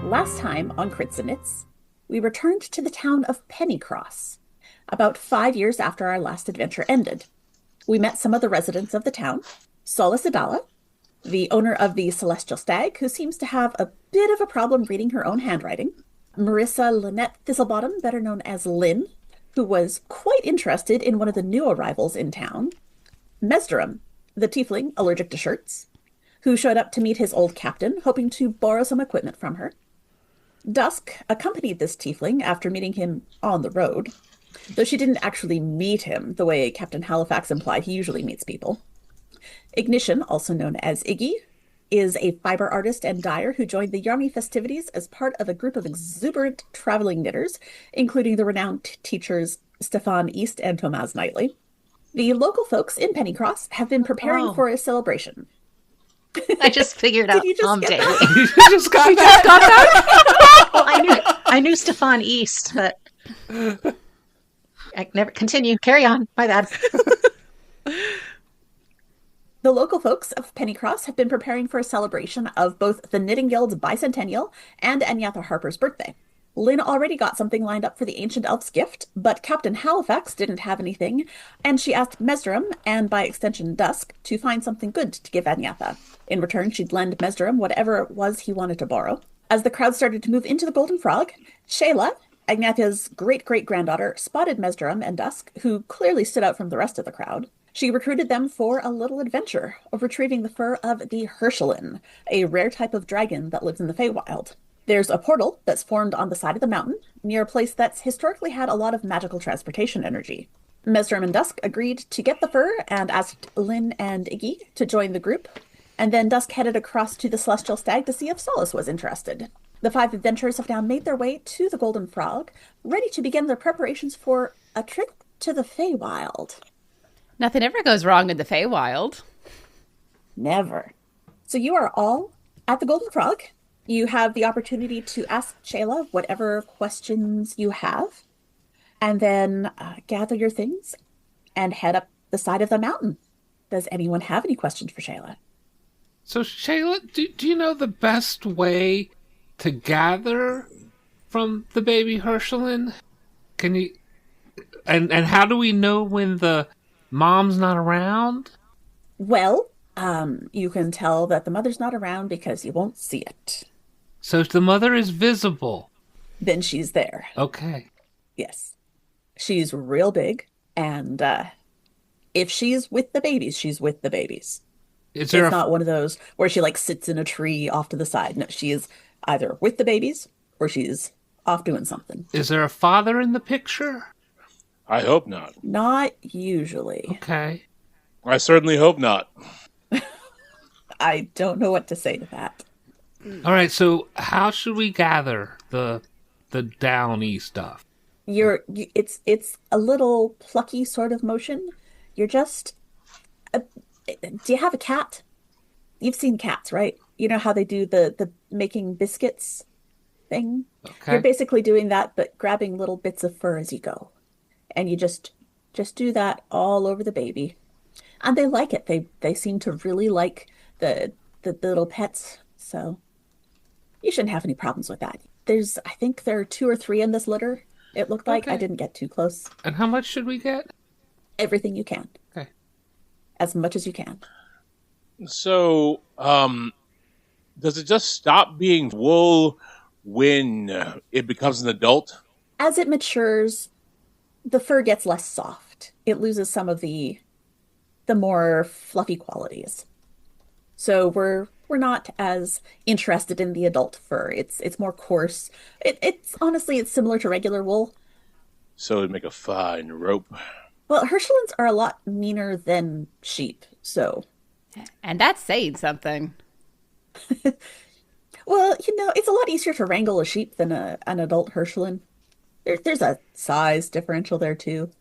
Last time on Crits&Knits, we returned to the town of Pennycross, about 5 years after our last adventure ended. We met some of the residents of the town, Solis Adala, the owner of the Celestial Stag, who seems to have a bit of a problem reading her own handwriting, Marissa Lynette Thistlebottom, better known as Lynn, who was quite interested in one of the new arrivals in town, Mesderum, the tiefling allergic to shirts, who showed up to meet his old captain, hoping to borrow some equipment from her. Dusk accompanied this tiefling after meeting him on the road, though she didn't actually meet him the way Captain Halifax implied he usually meets people. Ignition, also known as Iggy, is a fiber artist and dyer who joined the Yarmy festivities as part of a group of exuberant traveling knitters, including the renowned teachers Stefan East and Tomaz Knightley. The local folks in Pennycross have been preparing for a celebration. I just figured out Tom Daly. You just got that? Well, I knew Stefan East, but I never continue. Carry on. My bad. The local folks of Pennycross have been preparing for a celebration of both the Knitting Guild's bicentennial and Anyatha Harper's birthday. Lynn already got something lined up for the Ancient Elf's gift, but Captain Halifax didn't have anything, and she asked Mesderum, and by extension Dusk, to find something good to give Anyatha. In return, she'd lend Mesderum whatever it was he wanted to borrow. As the crowd started to move into the Golden Frog, Shayla, Anyatha's great-great-granddaughter, spotted Mesderum and Dusk, who clearly stood out from the rest of the crowd. She recruited them for a little adventure of retrieving the fur of the Hershelin, a rare type of dragon that lives in the Feywild. There's a portal that's formed on the side of the mountain, near a place that's historically had a lot of magical transportation energy. Mesderum and Dusk agreed to get the fur and asked Lynn and Iggy to join the group, and then Dusk headed across to the Celestial Stag to see if Solis was interested. The 5 adventurers have now made their way to the Golden Frog, ready to begin their preparations for a trip to the Feywild. Nothing ever goes wrong in the Feywild. Never. So you are all at the Golden Frog. You have the opportunity to ask Shayla whatever questions you have, and then gather your things and head up the side of the mountain. Does anyone have any questions for Shayla? So, Shayla, do you know the best way to gather from the baby Hershelin? Can you... And how do we know when the mom's not around? Well, you can tell that the mother's not around because you won't see it. So if the mother is visible, then she's there. Okay. Yes. She's real big, and if she's with the babies, she's with the babies. It's not one of those where she sits in a tree off to the side. No, she is either with the babies or she's off doing something. Is there a father in the picture? I hope not. Not usually. Okay. I certainly hope not. I don't know what to say to that. All right, so how should we gather the downy stuff? It's a little plucky sort of motion. You're just... do you have a cat? You've seen cats, right? You know how they do the making biscuits thing? Okay. You're basically doing that, but grabbing little bits of fur as you go. And you just do that all over the baby. And they like it. They seem to really like the little pets, so you shouldn't have any problems with that. I think there are 2 or 3 in this litter, it looked like. Okay. I didn't get too close. And how much should we get? Everything you can. Okay. As much as you can. So, does it just stop being wool when it becomes an adult? As it matures, the fur gets less soft. It loses some of the more fluffy qualities. So we're not as interested in the adult fur. It's more coarse. It's honestly, it's similar to regular wool. So it'd make a fine rope. Well, Hershelins are a lot meaner than sheep, so... And that's saying something. Well, it's a lot easier to wrangle a sheep than an adult Hershelin. There's a size differential there, too.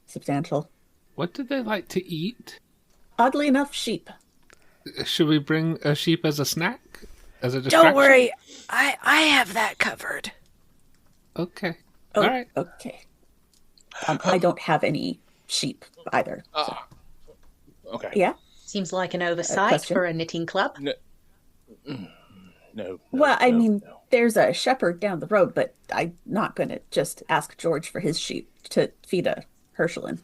Substantial. What do they like to eat? Oddly enough, sheep. Should we bring a sheep as a snack? As a distraction? Don't worry. I have that covered. Okay. Oh, all right. Okay. I don't have any sheep either. So. Okay. Yeah? Seems like an oversight for a knitting club. No, Well, no, I no, mean, no. there's a shepherd down the road, but I'm not going to just ask George for his sheep to feed a Herschelin.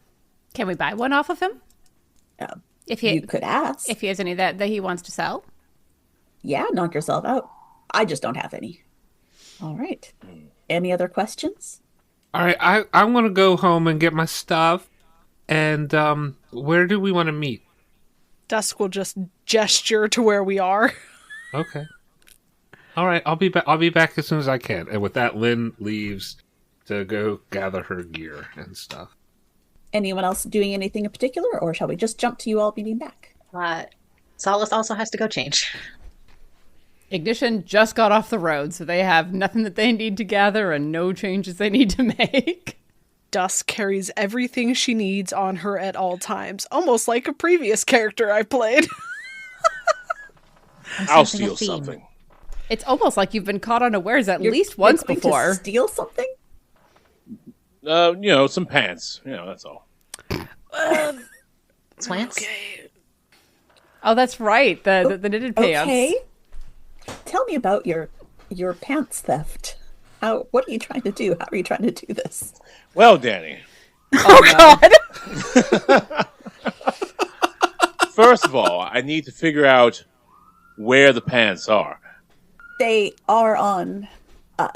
Can we buy one off of him? Uh, If you he could ask. if he has any that he wants to sell? Yeah, knock yourself out. I just don't have any. All right. Any other questions? All right, I want to go home and get my stuff. And where do we want to meet? Dusk will just gesture to where we are. Okay. All right, I'll be back. I'll be back as soon as I can. And with that, Lynn leaves to go gather her gear and stuff. Anyone else doing anything in particular, or shall we just jump to you all meeting back? Solace also has to go change. Ignition just got off the road, so they have nothing that they need to gather and no changes they need to make. Dusk carries everything she needs on her at all times, almost like a previous character I played. I'll steal something. It's almost like you've been caught unawares at least once You're going before. to steal something? Some pants. That's all. Swants? Okay. Oh, that's right. The knitted pants. Okay. Tell me about your pants theft. What are you trying to do? How are you trying to do this? Well, Danny, Oh, God! first of all, I need to figure out where the pants are. They are on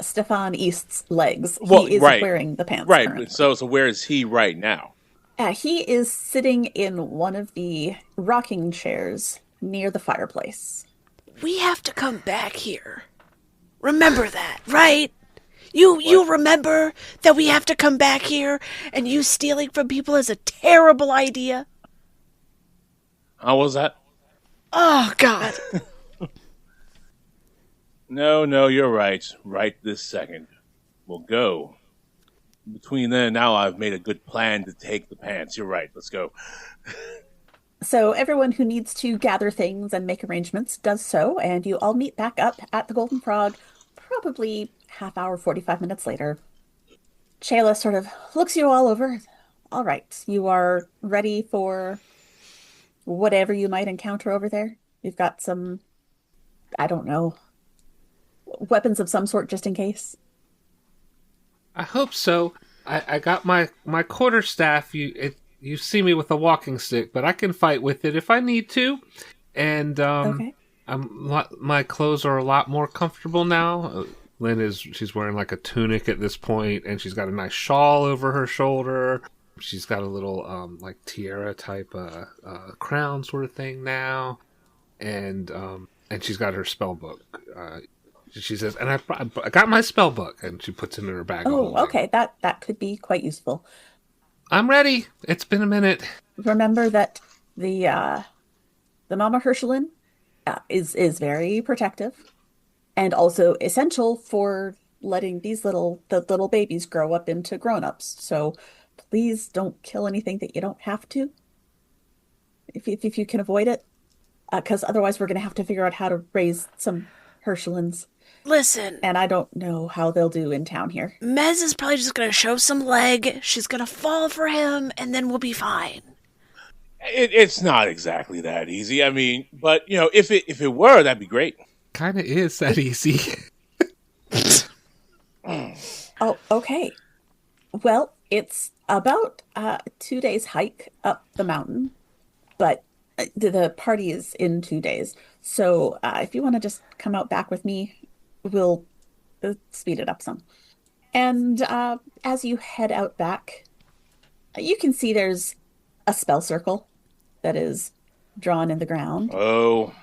Stefan East's legs. Well, He is right. wearing the pants Right. currently. So where is he right now? He is sitting in one of the rocking chairs near the fireplace. We have to come back here. Remember that, right? You remember that we have to come back here, and you stealing from people is a terrible idea? How was that? Oh, God. No, you're right. Right this second. We'll go. Between then and now, I've made a good plan to take the pants. You're right. Let's go. So everyone who needs to gather things and make arrangements does so, and you all meet back up at the Golden Frog, probably half hour, 45 minutes later. Shayla sort of looks you all over. All right, you are ready for whatever you might encounter over there? You've got some, I don't know, weapons of some sort just in case? I hope so. I got my quarterstaff. You see me with a walking stick, but I can fight with it if I need to. And Okay. my clothes are a lot more comfortable now. She's wearing like a tunic at this point, and she's got a nice shawl over her shoulder. She's got a little like tiara type crown sort of thing now, and she's got her spell book. She says, and I got my spell book, and she puts it in her bag. Oh, okay, that could be quite useful. I'm ready. It's been a minute. Remember that the Mama Herschelin is very protective, and also essential for letting the little babies grow up into grown-ups. So please don't kill anything that you don't have to, if you can avoid it, because otherwise we're going to have to figure out how to raise some Herschelins. Listen, And I don't know how they'll do in town here. Mez is probably just gonna show some leg. She's gonna fall for him, and then we'll be fine. It's not exactly that easy. I mean, but if it were, that'd be great. Kind of is that easy. Oh, okay. Well, it's about 2 days hike up the mountain, but the party is in 2 days. So if you want to just come out back with me, we'll speed it up some. And as you head out back, you can see there's a spell circle that is drawn in the ground. Oh,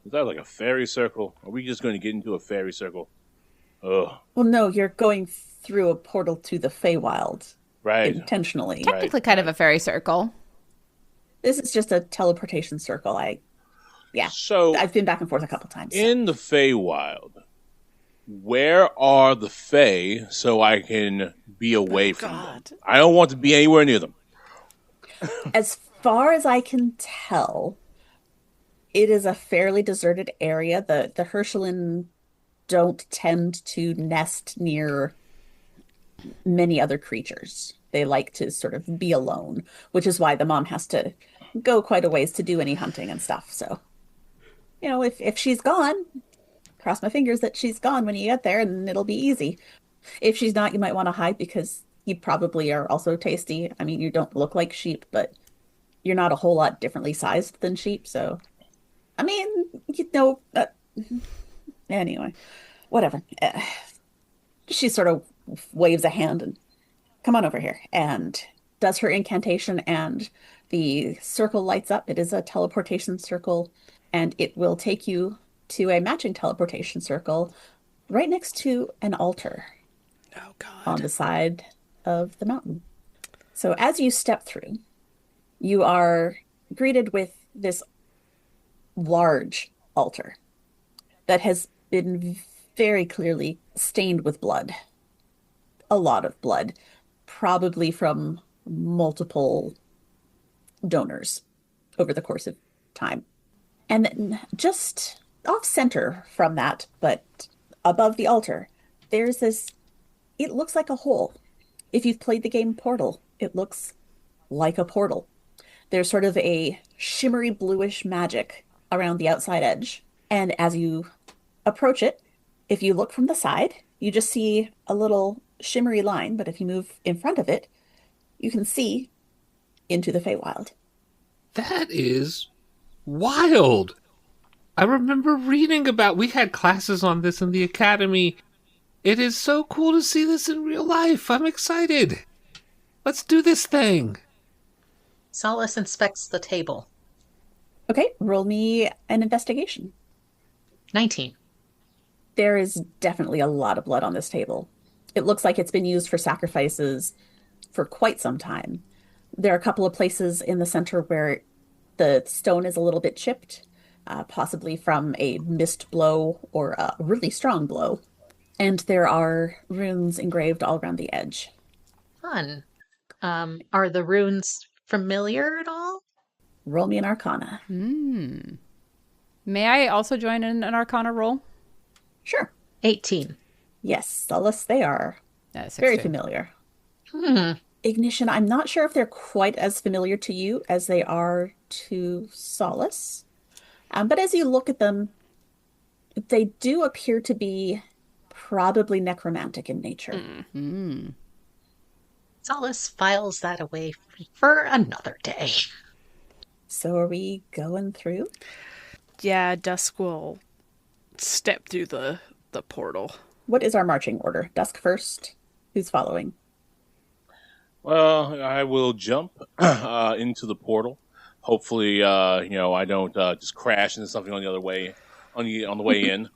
is that like a fairy circle? Are we just going to get into a fairy circle? Oh, Well, no, you're going through a portal to the Feywild right. intentionally. Technically kind of a fairy circle. This is just a teleportation circle. So I've been back and forth a couple times. in the Feywild, where are the Fey so I can be away from them? I don't want to be anywhere near them. As far as I can tell, it is a fairly deserted area. The Herschelin don't tend to nest near many other creatures. They like to sort of be alone, which is why the mom has to go quite a ways to do any hunting and stuff. So, if she's gone, cross my fingers that she's gone when you get there and it'll be easy. If she's not, you might want to hide because you probably are also tasty. I mean, you don't look like sheep, but you're not a whole lot differently sized than sheep, so I mean, anyway, whatever. She sort of waves a hand and come on over here and does her incantation, and the circle lights up. It is a teleportation circle, and it will take you to a matching teleportation circle right next to an altar Oh on God. the side of the mountain. So as you step through, you are greeted with this large altar that has been very clearly stained with blood. A lot of blood, probably from multiple donors over the course of time. And then just off center from that, but above the altar, there's this, it looks like a hole. If you've played the game Portal, it looks like a portal. There's sort of a shimmery bluish magic around the outside edge. And as you approach it, if you look from the side, you just see a little shimmery line. But if you move in front of it, you can see into the Feywild. That is wild. I remember reading about, we had classes on this in the academy. It is so cool to see this in real life. I'm excited. Let's do this thing. Solace inspects the table. Okay, roll me an investigation. 19. There is definitely a lot of blood on this table. It looks like it's been used for sacrifices for quite some time. There are a couple of places in the center where the stone is a little bit chipped, possibly from a missed blow or a really strong blow. And there are runes engraved all around the edge. Fun. Are the runes familiar at all? Roll me an Arcana. May I also join in an Arcana roll? Sure. 18. Yes, Solace, they are very 16. familiar. Hmm. Ignition, I'm not sure if they're quite as familiar to you as they are to Solace. But as you look at them, they do appear to be probably necromantic in nature. Solace files that away for another day. So are we going through? Yeah, Dusk will step through the portal. What is our marching order? Dusk first. Who's following? Well, I will jump into the portal. Hopefully, I don't just crash into something on the other way, on the way in.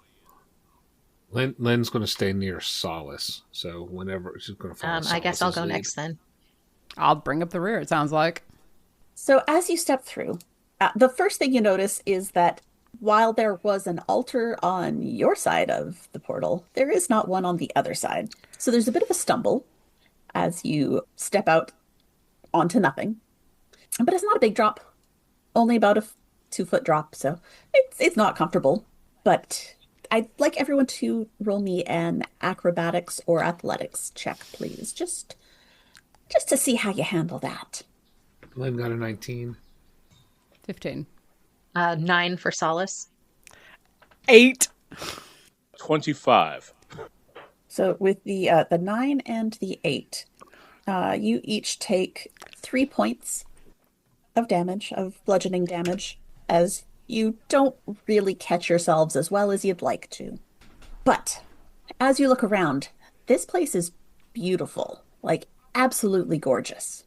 Lynn's going to stay near Solace, so whenever she's going to follow I guess I'll go Solace's lead. next then. I'll bring up the rear, it sounds like. So as you step through, the first thing you notice is that while there was an altar on your side of the portal, there is not one on the other side. So there's a bit of a stumble as you step out onto nothing. But it's not a big drop, only about a 2-foot drop, so it's not comfortable. But I'd like everyone to roll me an acrobatics or athletics check, please. Just to see how you handle that. Lynn got a 19. 15. 9 for Solace. 8. 25. So with the 9 and the 8, you each take 3 points of damage, of bludgeoning damage, as you don't really catch yourselves as well as you'd like to. But as you look around, this place is beautiful, like absolutely gorgeous.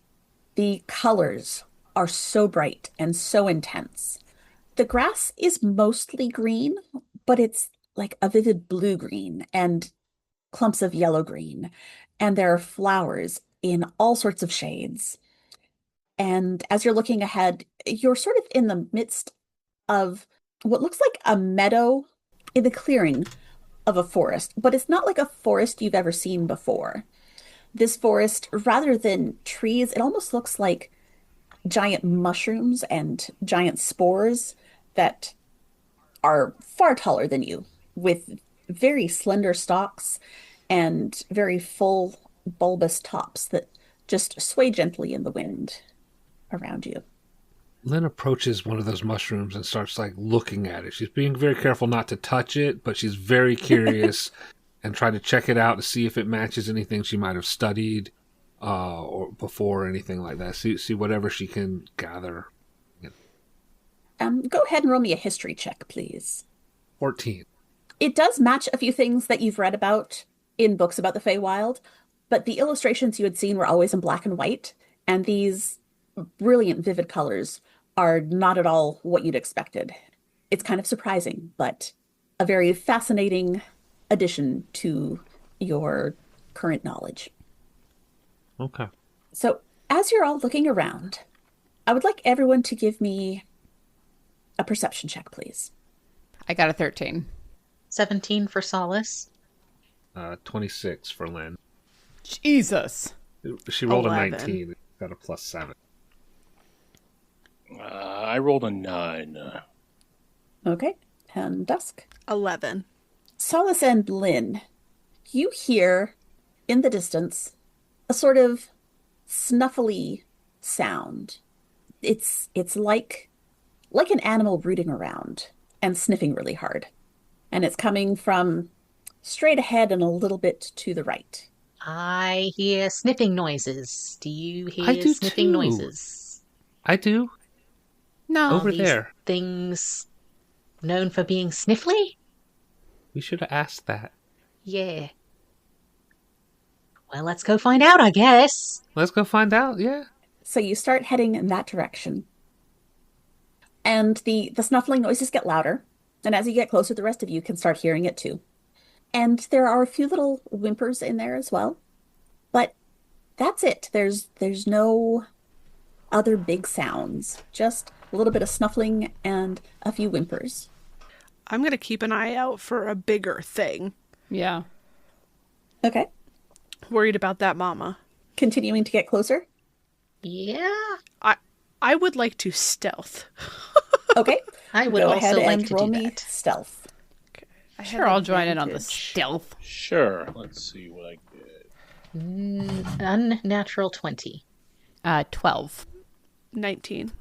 The colors are so bright and so intense. The grass is mostly green, but it's like a vivid blue-green and clumps of yellow-green. And there are flowers in all sorts of shades. And as you're looking ahead, you're sort of in the midst of what looks like a meadow in the clearing of a forest, but it's not like a forest you've ever seen before. This forest, rather than trees, it almost looks like giant mushrooms and giant spores that are far taller than you, with very slender stalks and very full bulbous tops that just sway gently in the wind around you. Lynn approaches one of those mushrooms and starts like looking at it. She's being very careful not to touch it, but she's very curious and trying to check it out to see if it matches anything she might have studied or before or anything like that. See whatever she can gather. Go ahead and roll me a history check, please. 14. It does match a few things that you've read about in books about the Feywild, but the illustrations you had seen were always in black and white, and these brilliant, vivid colors are not at all what you'd expected. It's kind of surprising, but a very fascinating addition to your current knowledge. Okay. So, as you're all looking around, I would like everyone to give me a perception check, please. I got a 13. 17 for Solace. 26 for Lynn. Jesus. She rolled 11. a 19. Got a +7. I rolled a 9. Okay, and Dusk. 11. Solace and Lynn, you hear in the distance a sort of snuffly sound. It's like an animal rooting around and sniffing really hard. And it's coming from straight ahead and a little bit to the right. I hear sniffing noises. Do you hear I do sniffing too. noises? I do. No. Over These there. things known for being sniffly? We should have asked that. Yeah. Well, let's go find out, I guess. Let's go find out, yeah. So you start heading in that direction. And the snuffling noises get louder. And as you get closer, the rest of you can start hearing it too. And there are a few little whimpers in there as well. But that's it. There's no other big sounds. Just a little bit of snuffling and a few whimpers. I'm going to keep an eye out for a bigger thing. Yeah. Okay. Worried about that, Mama. Continuing to get closer. Yeah. I would like to stealth. Okay. I would Go also ahead like and to roll do me that. stealth. Sure, I'll join in on the advantage. stealth. Sure. Let's see what I get. Unnatural 20. 12. 19.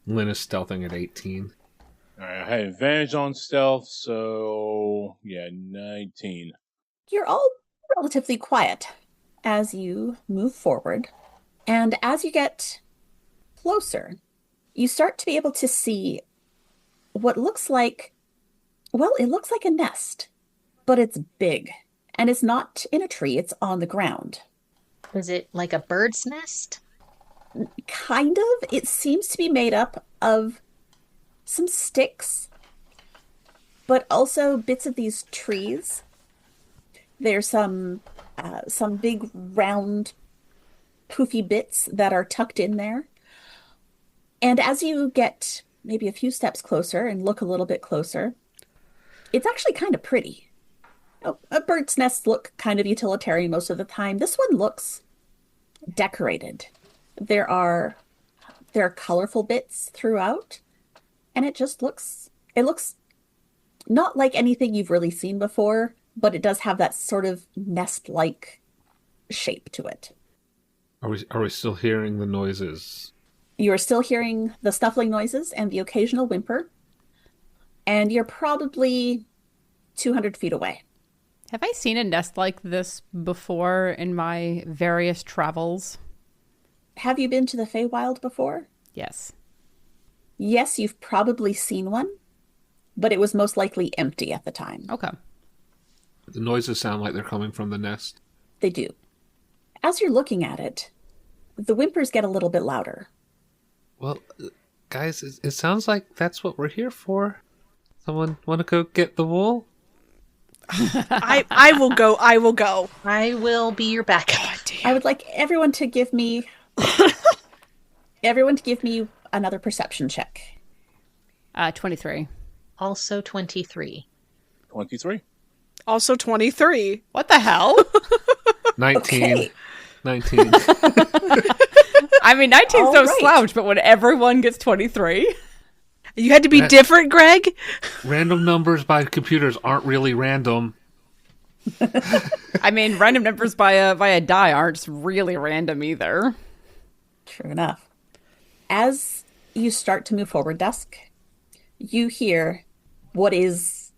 Lynn is stealthing at 18. All right, I had advantage on stealth, so yeah, 19. You're all relatively quiet as you move forward. And as you get closer, you start to be able to see what looks like, well, it looks like a nest, but it's big. And it's not in a tree, it's on the ground. Is it like a bird's nest? Kind of. It seems to be made up of some sticks, but also bits of these trees. There's some big round poofy bits that are tucked in there. And as you get maybe a few steps closer and look a little bit closer, it's actually kind of pretty. A bird's nests look kind of utilitarian most of the time. This one looks decorated. There are colorful bits throughout, and it looks not like anything you've really seen before, but it does have that sort of nest-like shape to it. Are we still hearing the noises? You are still hearing the snuffling noises and the occasional whimper, and you're probably 200 feet away. Have I seen a nest like this before in my various travels? Have you been to the Feywild before? Yes. Yes, you've probably seen one, but it was most likely empty at the time. Okay. The noises sound like they're coming from the nest. They do. As you're looking at it, the whimpers get a little bit louder. Well, guys, it sounds like that's what we're here for. Someone want to go get the wool? I will go. I will go. I will be your backup. I would like everyone to give me another perception check. 23. Also 23. 23. Also 23. What the hell? 19. Okay. 19. I mean, 19's no All right. slouch, but when everyone gets 23... You had to be different, Greg? Random numbers by computers aren't really random. I mean, random numbers via die aren't really random either. True enough. As you start to move forward, Dusk, you hear what is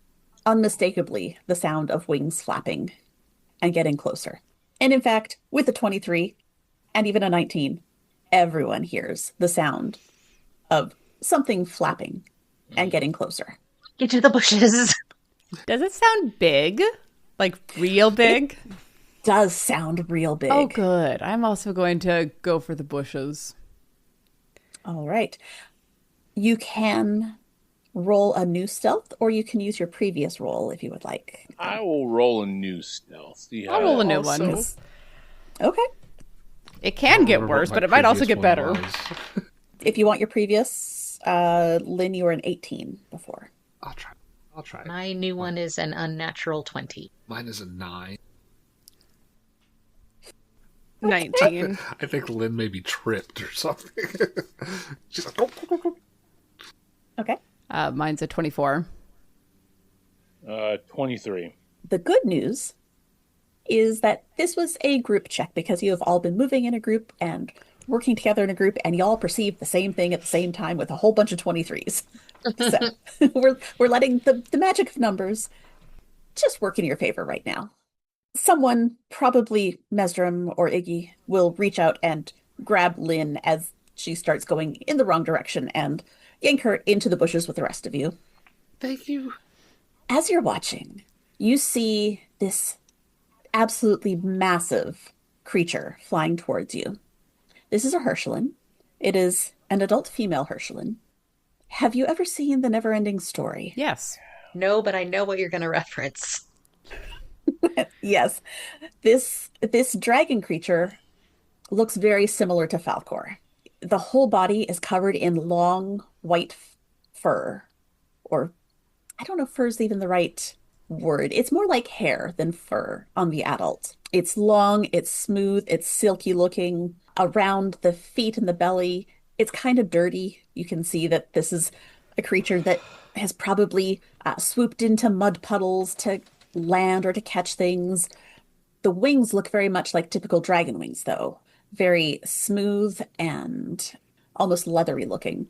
unmistakably the sound of wings flapping and getting closer. And in fact, with a 23 and even a 19, everyone hears the sound of something flapping and getting closer. Get to the bushes. Does it sound big? Like real big? Does sound real big. Oh, good. I'm also going to go for the bushes. All right. You can roll a new stealth, or you can use your previous roll if you would like. I will roll a new stealth. See how I'll roll a new also- one. Okay. It can get remember what worse, my but it might also previous get one better. was. If you want your previous, Lynn, you were an 18 before. I'll try. My new one is an unnatural 20. Mine is a 9. 19. I think Lynn may be tripped or something. She's like, oh. Okay. Mine's a 24. 23. The good news is that this was a group check because you have all been moving in a group and working together in a group, and y'all perceive the same thing at the same time with a whole bunch of 23s. So we're letting the magic of numbers just work in your favor right now. Someone, probably Mesdrum or Iggy, will reach out and grab Lynn as she starts going in the wrong direction and yank her into the bushes with the rest of you. Thank you. As you're watching, you see this absolutely massive creature flying towards you. This is a Herschelin. It is an adult female Herschelin. Have you ever seen The Neverending Story? Yes. No, but I know what you're going to reference. Yes. This dragon creature looks very similar to Falcor. The whole body is covered in long white fur, or I don't know if fur is even the right word. It's more like hair than fur on the adult. It's long, it's smooth, it's silky looking. Around the feet and the belly, it's kind of dirty. You can see that this is a creature that has probably swooped into mud puddles to land or to catch things. The wings look very much like typical dragon wings, though. Very smooth and almost leathery looking.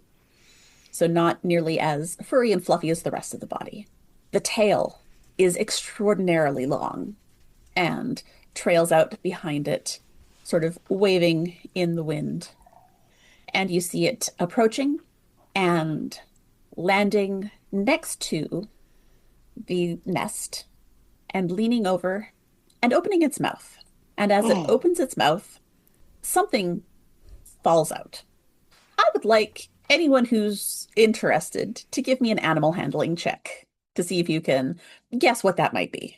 So not nearly as furry and fluffy as the rest of the body. The tail is extraordinarily long and trails out behind it, sort of waving in the wind. And you see it approaching and landing next to the nest and leaning over and opening its mouth. And as it opens its mouth, something falls out. I would like anyone who's interested to give me an animal handling check to see if you can guess what that might be.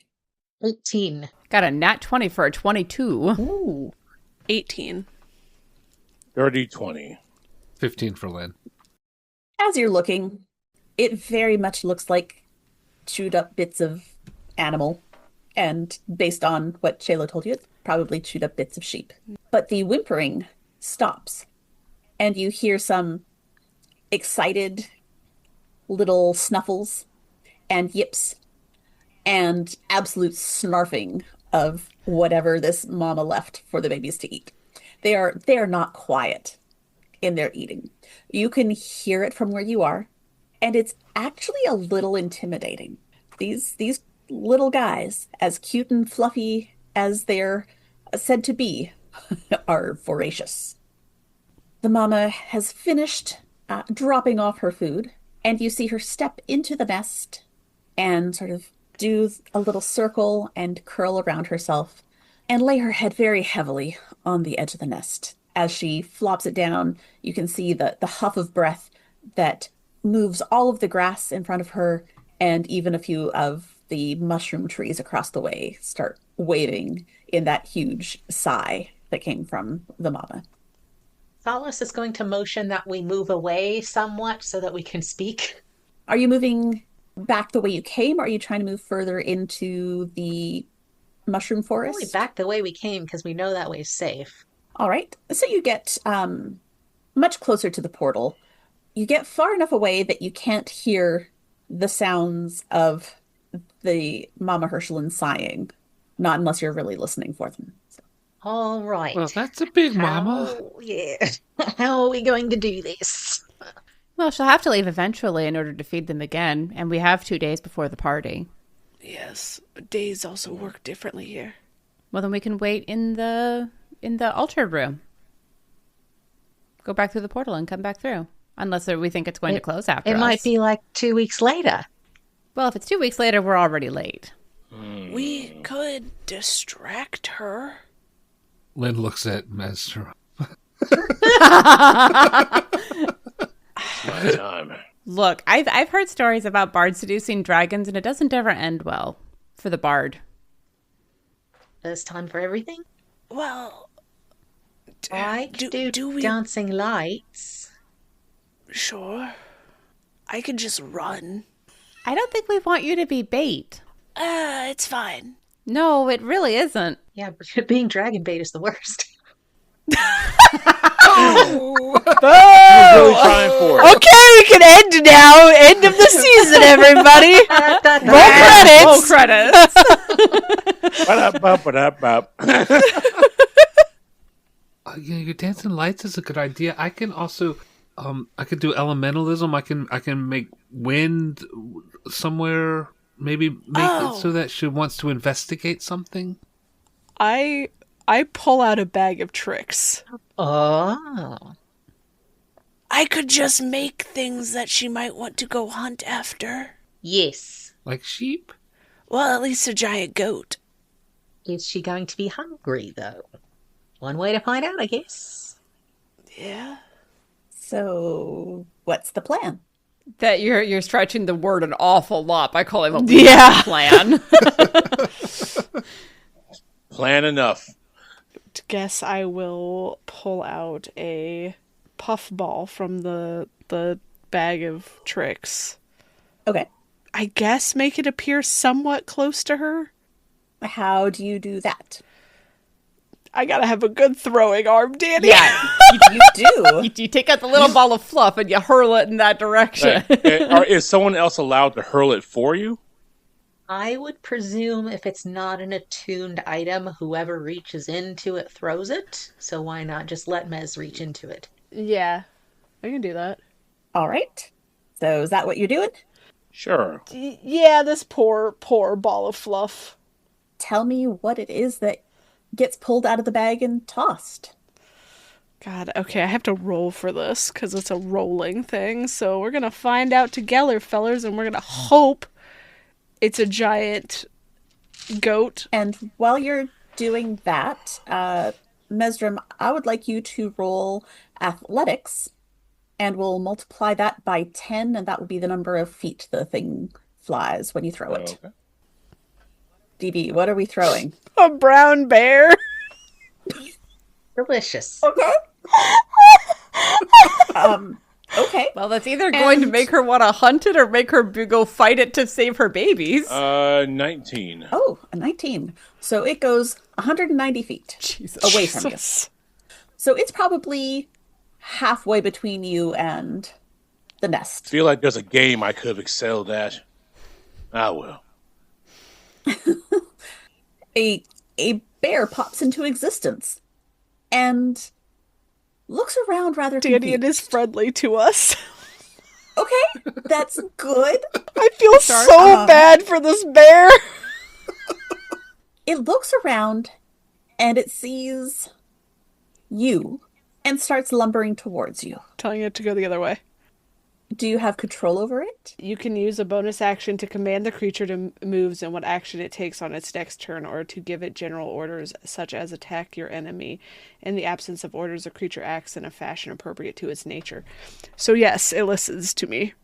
18. Got a nat 20 for a 22. Ooh. 18. Dirty 20. 15 for Lynn. As you're looking, it very much looks like chewed up bits of animal. And based on what Shayla told you, it's probably chewed up bits of sheep. But the whimpering stops. And you hear some excited little snuffles and yips and absolute snarfing of whatever this mama left for the babies to eat. They are not quiet in their eating. You can hear it from where you are, and it's actually a little intimidating. These little guys, as cute and fluffy as they're said to be, are voracious. The mama has finished dropping off her food, and you see her step into the nest and sort of do a little circle and curl around herself and lay her head very heavily on the edge of the nest. As she flops it down, you can see the huff of breath that moves all of the grass in front of her, and even a few of the mushroom trees across the way start waving in that huge sigh that came from the mama. Solace is going to motion that we move away somewhat so that we can speak. Are you moving back the way you came, or are you trying to move further into the mushroom forest? Only back the way we came because we know that way's safe. All right. So you get much closer to the portal. You get far enough away that you can't hear the sounds of the Mama Herschelin sighing, not unless you're really listening for them. So. All right. Well, that's a big mama. Yeah. How are we going to do this? Well, she'll have to leave eventually in order to feed them again, and we have 2 days before the party. Yes, but days also work differently here. Well, then we can wait in the altar room. Go back through the portal and come back through. Unless we think it's going to close after us. It might be like 2 weeks later. Well, if it's 2 weeks later, we're already late. We could distract her. Lynn looks at Mesmer. My time. Look, I've heard stories about bards seducing dragons, and it doesn't ever end well for the bard. First time for everything. Well, I could do we... dancing lights. Sure. I could just run. I don't think we want you to be bait. It's fine. No, it really isn't. Yeah, but being dragon bait is the worst. Really trying for it. Okay, we can end now. End of the season, everybody. Roll credits. Roll credits. Ba-da-ba-ba-da-ba. Your dancing lights is a good idea. I can also, I could do elementalism. I can make wind somewhere. Maybe make it so that she wants to investigate something. I pull out a bag of tricks. Oh. I could just make things that she might want to go hunt after. Yes. Like sheep? Well, at least a giant goat. Is she going to be hungry, though? One way to find out, I guess. Yeah. So, what's the plan? That you're stretching the word an awful lot by calling it Yeah. plan. Plan enough. Guess I will pull out a puffball from the bag of tricks. Okay. I guess make it appear somewhat close to her. How do you do that? I gotta have a good throwing arm, Danny. Yeah, You do. you take out the little ball of fluff and you hurl it in that direction. Is someone else allowed to hurl it for you? I would presume if it's not an attuned item, whoever reaches into it throws it. So why not just let Mez reach into it? Yeah, I can do that. All right. So, is that what you're doing? Sure. Yeah, this poor ball of fluff. Tell me what it is that gets pulled out of the bag and tossed. God, okay, I have to roll for this because it's a rolling thing. So we're gonna find out together, fellers, and we're gonna hope it's a giant goat. And while you're doing that, Mesrim, I would like you to roll athletics, and we'll multiply that by 10, and that will be the number of feet the thing flies when you throw it. Okay. DB, what are we throwing? A brown bear. Delicious. Okay. Okay. Well, that's either going to make her want to hunt it or make her go fight it to save her babies. 19. Oh, a 19. So it goes 190 feet away from you. So it's probably halfway between you and the nest. Feel like there's a game I could have excelled at. Ah, well. A bear pops into existence and looks around rather Danny confused. is friendly to us. Okay, that's good. I feel so bad for this bear. It looks around and it sees you and starts lumbering towards you. Telling it to go the other way. Do you have control over it? You can use a bonus action to command the creature to moves and what action it takes on its next turn, or to give it general orders such as attack your enemy. In the absence of orders, the creature acts in a fashion appropriate to its nature. So yes, it listens to me.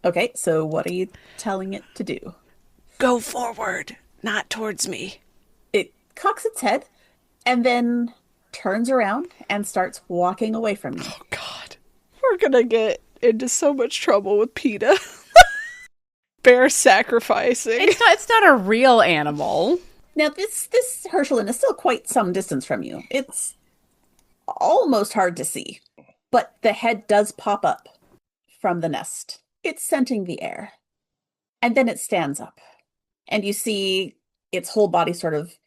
Okay, so what are you telling it to do? Go forward, not towards me. It cocks its head and then turns around and starts walking away from you. Oh God. We're gonna get into so much trouble with PETA. Bear sacrificing. It's not a real animal. Now, this Herschelin is still quite some distance from you. It's almost hard to see, but the head does pop up from the nest. It's scenting the air. And then it stands up, and you see its whole body sort of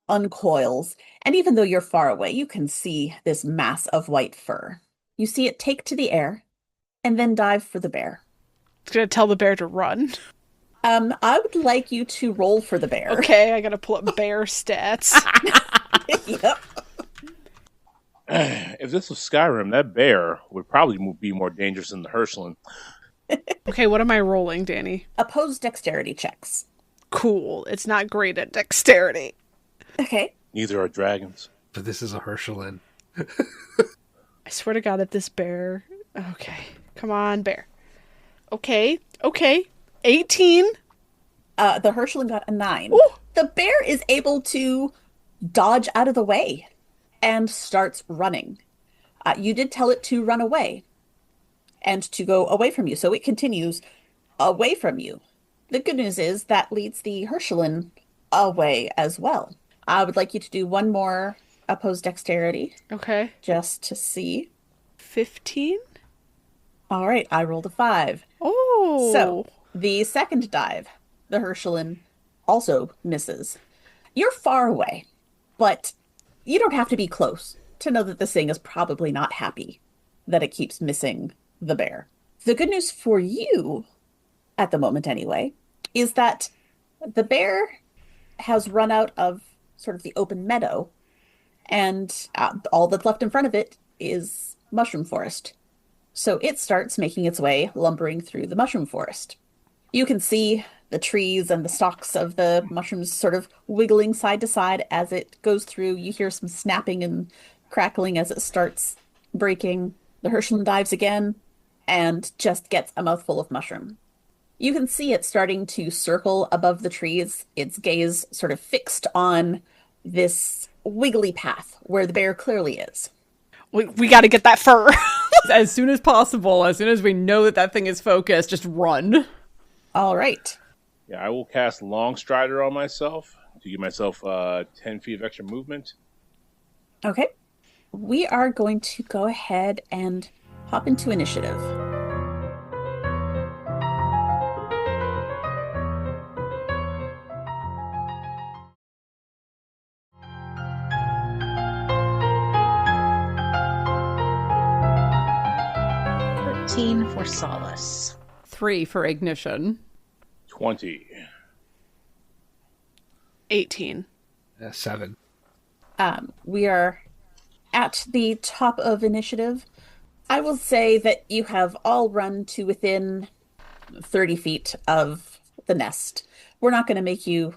uncoils. And even though you're far away, you can see this mass of white fur. You see it take to the air and then dive for the bear. It's going to tell the bear to run. I would like you to roll for the bear. Okay, I got to pull up bear stats. Yep. If this was Skyrim, that bear would probably be more dangerous than the Herschelin. Okay, what am I rolling, Danny? Opposed dexterity checks. Cool. It's not great at dexterity. Okay. Neither are dragons. But this is a Herschelin. I swear to God, if this bear... Okay. Come on, bear. Okay. 18. The Herschelin got a 9. Ooh. The bear is able to dodge out of the way and starts running. You did tell it to run away and to go away from you, so it continues away from you. The good news is that leads the Herschelin away as well. I would like you to do one more opposed dexterity Okay. just to see. 15? All right, I rolled a 5. Oh. So, the second dive, the Herschelin also misses. You're far away, but you don't have to be close to know that this thing is probably not happy that it keeps missing the bear. The good news for you, at the moment anyway, is that the bear has run out of sort of the open meadow, and all that's left in front of it is mushroom forest. So it starts making its way, lumbering through the mushroom forest. You can see the trees and the stalks of the mushrooms sort of wiggling side to side as it goes through. You hear some snapping and crackling as it starts breaking. The Herschelin dives again and just gets a mouthful of mushroom. You can see it starting to circle above the trees, its gaze sort of fixed on this wiggly path where the bear clearly is. We got to get that fur. As soon as possible, as soon as we know that that thing is focused, just run. All right. Yeah, I will cast Long Strider on myself to give myself 10 feet of extra movement. Okay. We are going to go ahead and hop into initiative. For solace. 3 for ignition. 20. 18. 7. We are at the top of initiative. I will say that you have all run to within 30 feet of the nest. We're not going to make you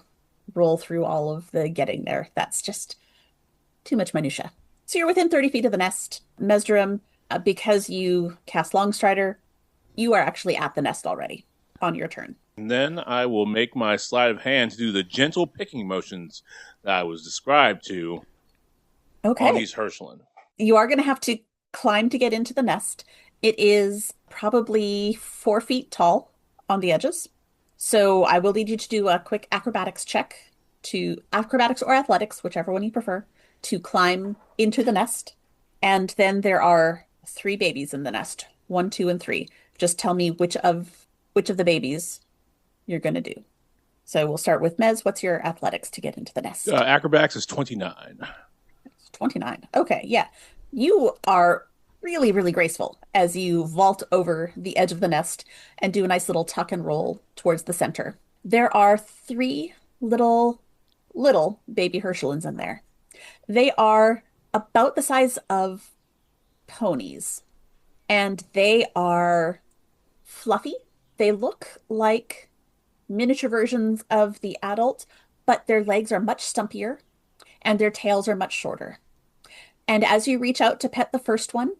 roll through all of the getting there. That's just too much minutia. So you're within 30 feet of the nest. Mesdrum, because you cast Longstrider, you are actually at the nest already on your turn. And then I will make my sleight of hand to do the gentle picking motions that I was described to on these Herschelin. You are going to have to climb to get into the nest. It is probably 4 feet tall on the edges. So I will need you to do a quick acrobatics check, to acrobatics or athletics, whichever one you prefer, to climb into the nest. And then there are 3 babies in the nest, 1, 2, and 3. Just tell me which of the babies you're going to do. So we'll start with Mez. What's your athletics to get into the nest? Acrobatics is 29. 29. Okay, yeah. You are really, really graceful as you vault over the edge of the nest and do a nice little tuck and roll towards the center. There are 3 little baby Herschelins in there. They are about the size of ponies, and they are fluffy. They look like miniature versions of the adult, but their legs are much stumpier and their tails are much shorter. And as you reach out to pet the first one,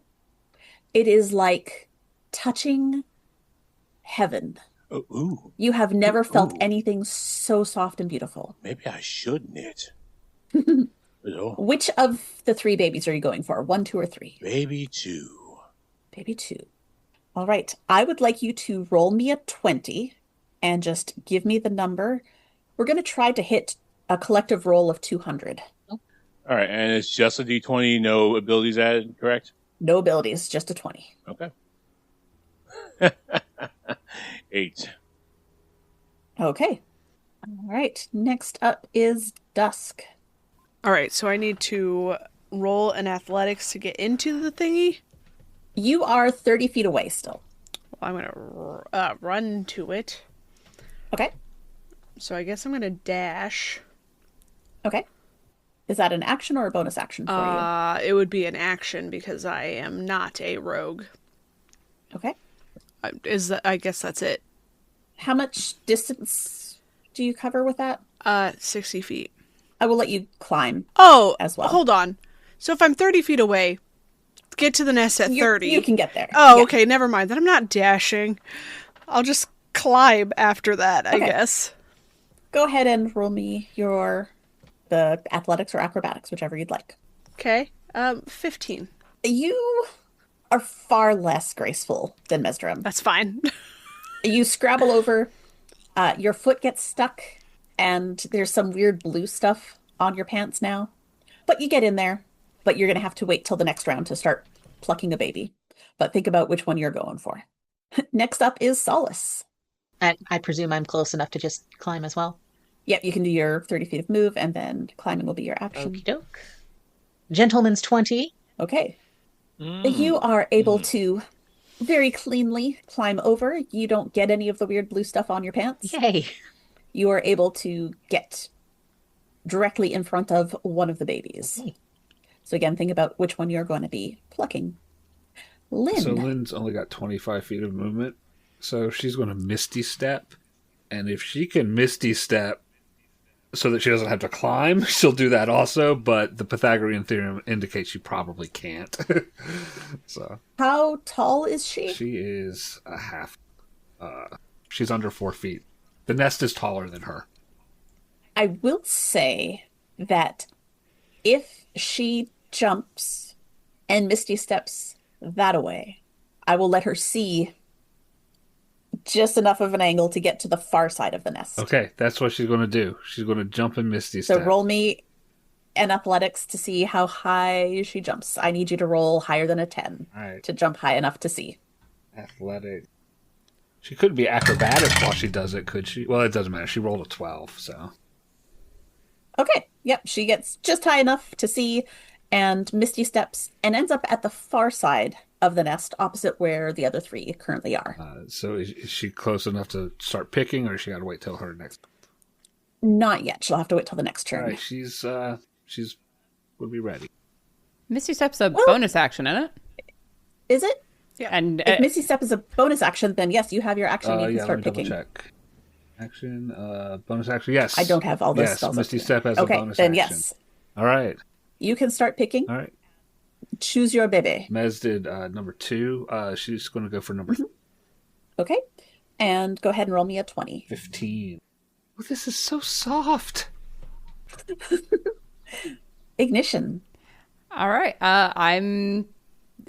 it is like touching heaven. Ooh. You have never felt anything so soft and beautiful. Maybe I should knit. Which of the 3 babies are you going for? 1, 2, or 3? Baby 2. Baby 2. All right. I would like you to roll me a 20 and just give me the number. We're going to try to hit a collective roll of 200. All right. And it's just a D20, no abilities added, correct? No abilities, just a 20. Okay. 8. Okay. All right. Next up is Dusk. All right, so I need to roll an athletics to get into the thingy? You are 30 feet away still. I'm gonna run to it. Okay. So I guess I'm gonna dash. Okay. Is that an action or a bonus action for you? It would be an action because I am not a rogue. Okay. I guess that's it. How much distance do you cover with that? 60 feet. I will let you climb Oh, as well. hold on. So if I'm 30 feet away, get to the nest at 30. You can get there. Oh, Yeah. okay, never mind. Then I'm not dashing. I'll just climb after that, I Okay. guess. Go ahead and roll me the athletics or acrobatics, whichever you'd like. Okay. 15. You are far less graceful than Mesdrum. That's fine. You scrabble over, your foot gets stuck, and there's some weird blue stuff on your pants now. But you get in there, but you're going to have to wait till the next round to start plucking a baby. But think about which one you're going for. Next up is Solace. I presume I'm close enough to just climb as well. Yep, you can do your 30 feet of move, and then climbing will be your action. Okie doke. Gentleman's 20. Okay. You are able to very cleanly climb over. You don't get any of the weird blue stuff on your pants. Yay. You are able to get directly in front of one of the babies. Okay. So again, think about which one you're going to be plucking. Lynn. So Lynn's only got 25 feet of movement, so she's going to Misty Step. And if she can Misty Step so that she doesn't have to climb, she'll do that also, but the Pythagorean theorem indicates she probably can't. So How tall is she? she is a half. She's under 4 feet. The nest is taller than her. I will say that if she jumps and Misty steps that away, I will let her see just enough of an angle to get to the far side of the nest. Okay, that's what she's going to do. She's going to jump and Misty So Step. roll me an athletics to see how high she jumps. I need you to roll higher than a 10 All right, to jump high enough to see. athletic. She could be acrobatic while she does it, could she? Well, it doesn't matter. She rolled a 12, so. Okay, yep, she gets just high enough to see and Misty steps and ends up at the far side of the nest, opposite where the other three currently are. So is she close enough to start picking, or she got to wait till her next? Not yet. She'll have to wait till the next turn. All right, she's would be ready. Misty Step's a bonus action, isn't it? Is it? Yeah. And If Misty Step is a bonus action, then yes, you have your action. You can Yeah, start let me picking. double check. Action, bonus action. Yes, I don't have all those yes, spells. Misty up here. Step has a Okay, bonus then action. yes, All right, you can start picking. all right. Choose your baby. Mez did number 2. She's going to go for number Okay, and go ahead and roll me a 20. 15. Oh, this is so soft. Ignition. all right, I'm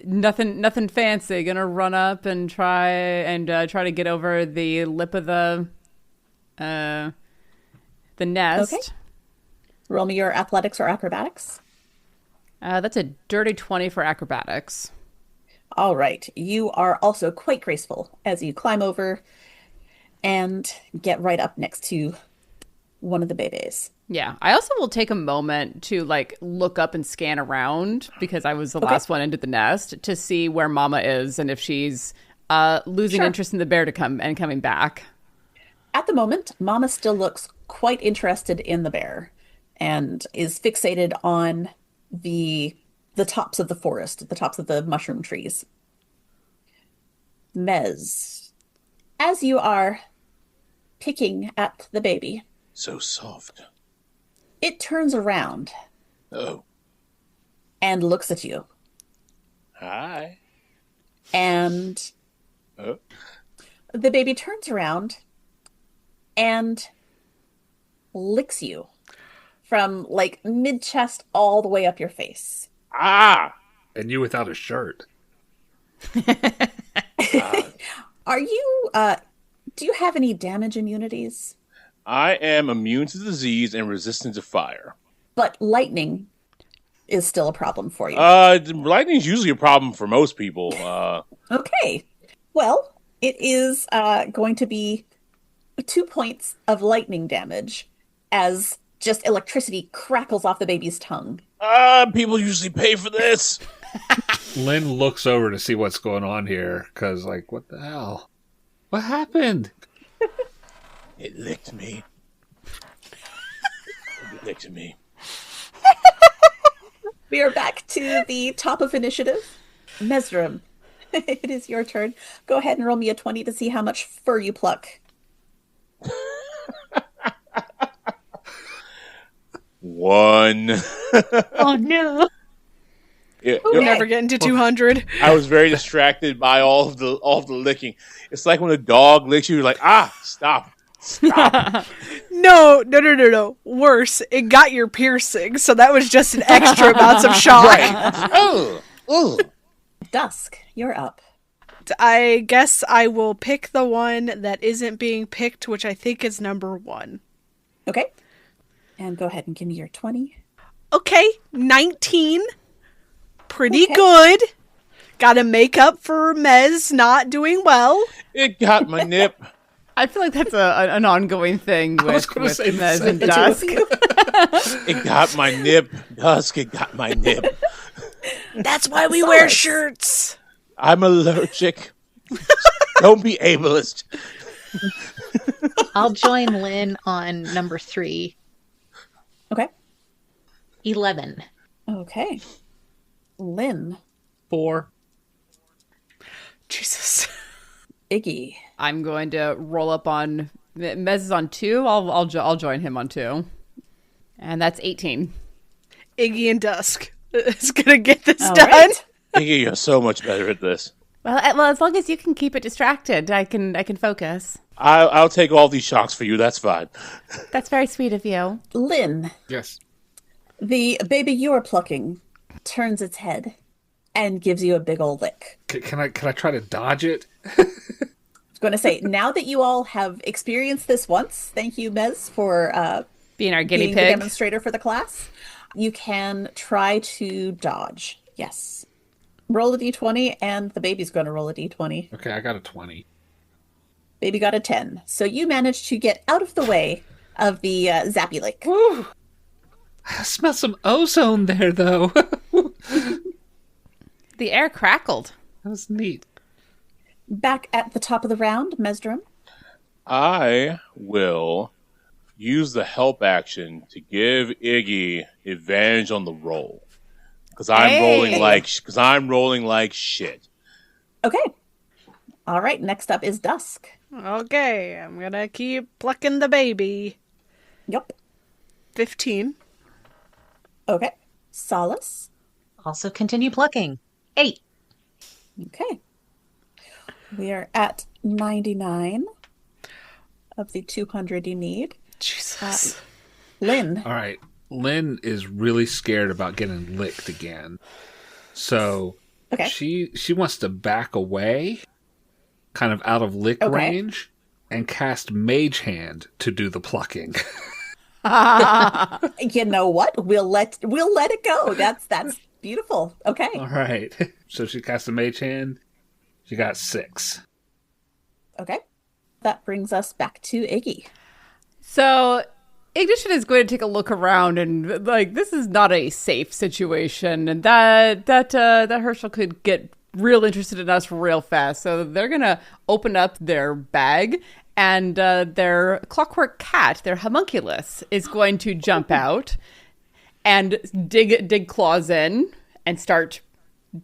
nothing fancy. Gonna run up and try to get over the lip of the nest. Okay. Roll me your athletics or acrobatics. That's a dirty 20 for acrobatics. All right. You are also quite graceful as you climb over and get right up next to one of the babies. Yeah, I also will take a moment to look up and scan around because I was the last one into the nest to see where Mama is and if she's losing Sure. interest in the bear coming back. At the moment, Mama still looks quite interested in the bear and is fixated on the tops of the forest, the tops of the mushroom trees. Mez, as you are picking at the baby, So soft. it turns around Oh. and looks at you. Hi. And Oh. the baby turns around and licks you from mid-chest all the way up your face. Ah! And you without a shirt. Are you, do you have any damage immunities? I am immune to disease and resistant to fire. But lightning is still a problem for you. Lightning is usually a problem for most people. Okay. Well, it is going to be 2 points of lightning damage as just electricity crackles off the baby's tongue. People usually pay for this. Lynn looks over to see what's going on here, because, like, what the hell? What happened? It licked me. It licked me. We are back to the top of initiative. Mesrim, it is your turn. Go ahead and roll me a 20 to see how much fur you pluck. 1. Oh no. We're never getting to 200. I was very distracted by all of the licking. It's like when a dog licks you, you're like, stop. No. Worse, it got your piercing, so that was just an extra amount of shock. Right. Oh. Dusk, you're up. I guess I will pick the one that isn't being picked, which I think is number 1. Okay. And go ahead and give me your 20. Okay, 19. Pretty Okay. good. Gotta make up for Mez not doing well. It got my nip. I feel like that's an ongoing thing with Mez and Dusk. It got my nip. Dusk, it got my nip. That's why we wear shirts. I'm allergic. Don't be ableist. I'll join Lynn on number 3. Okay. 11. Okay. Lynn. 4. Jesus. Iggy. I'm going to roll up on Mez is on 2. I'll join him on 2, and that's 18. Iggy and Dusk is gonna get this All done. right. Iggy, you're so much better at this. Well, as long as you can keep it distracted, I can focus. I'll take all these shocks for you. That's fine. That's very sweet of you. Lynn. Yes. The baby you are plucking turns its head and gives you a big old lick. Can I try to dodge it? I was going to say, now that you all have experienced this once, thank you, Mez, for Being our guinea being the pig. demonstrator for the class. You can try to dodge. Yes. Roll a d20, and the baby's going to roll a d20. Okay, I got a 20. Baby got a 10. So you managed to get out of the way of the zappy lick. Woo! I smell some ozone there, though. The air crackled. That was neat. Back at the top of the round, Mesdrum. I will use the help action to give Iggy advantage on the roll. Because I'm rolling like shit. Okay. All right, next up is Dusk. Okay, I'm gonna keep plucking the baby. Yep. 15. Okay. Solace. Also continue plucking. 8. Okay. We are at 99 of the 200 you need. Jesus. Lynn. All right. Lynn is really scared about getting licked again. So Okay. she wants to back away, kind of out of lick Okay. range, and cast Mage Hand to do the plucking. You know what? We'll let it go. That's beautiful. Okay. All right. So she cast a Mage Hand. She got 6. Okay. That brings us back to Iggy. So Ignition is going to take a look around and like this is not a safe situation, and that Herschel could get real interested in us real fast. So they're gonna open up their bag, and their clockwork cat, their homunculus, is going to jump out and dig claws in and start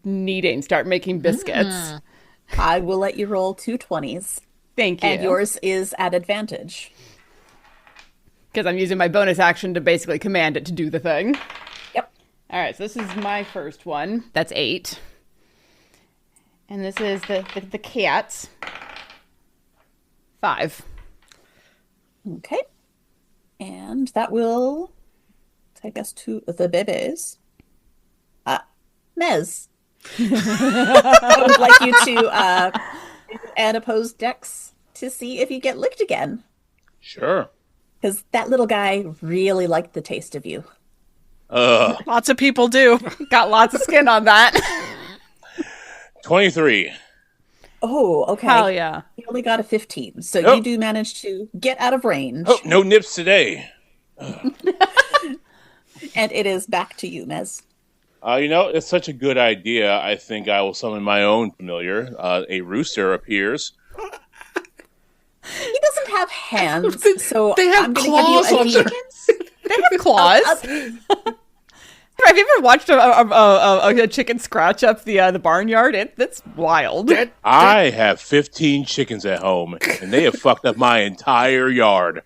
making biscuits. I will let you roll 2 20s, Thank you. and yours is at advantage. Because I'm using my bonus action to basically command it to do the thing. Yep. All right, so this is my first one. That's 8. And this is the cat's 5. Okay. And that will take us to the babies. Mez. I would like you to add opposed dex to see if you get licked again. Sure. Because that little guy really liked the taste of you. Lots of people do. Got lots of skin on that. 23. Oh, okay. Hell yeah. You only got a 15, so Nope. you do manage to get out of range. Oh, no nips today. And it is back to you, Mez. It's such a good idea. I think I will summon my own familiar. A rooster appears. He doesn't have hands, so They have I'm going to claws give on you their a They have claws. Have you ever watched a chicken scratch up the barnyard? It's wild. I have 15 chickens at home, and they have fucked up my entire yard.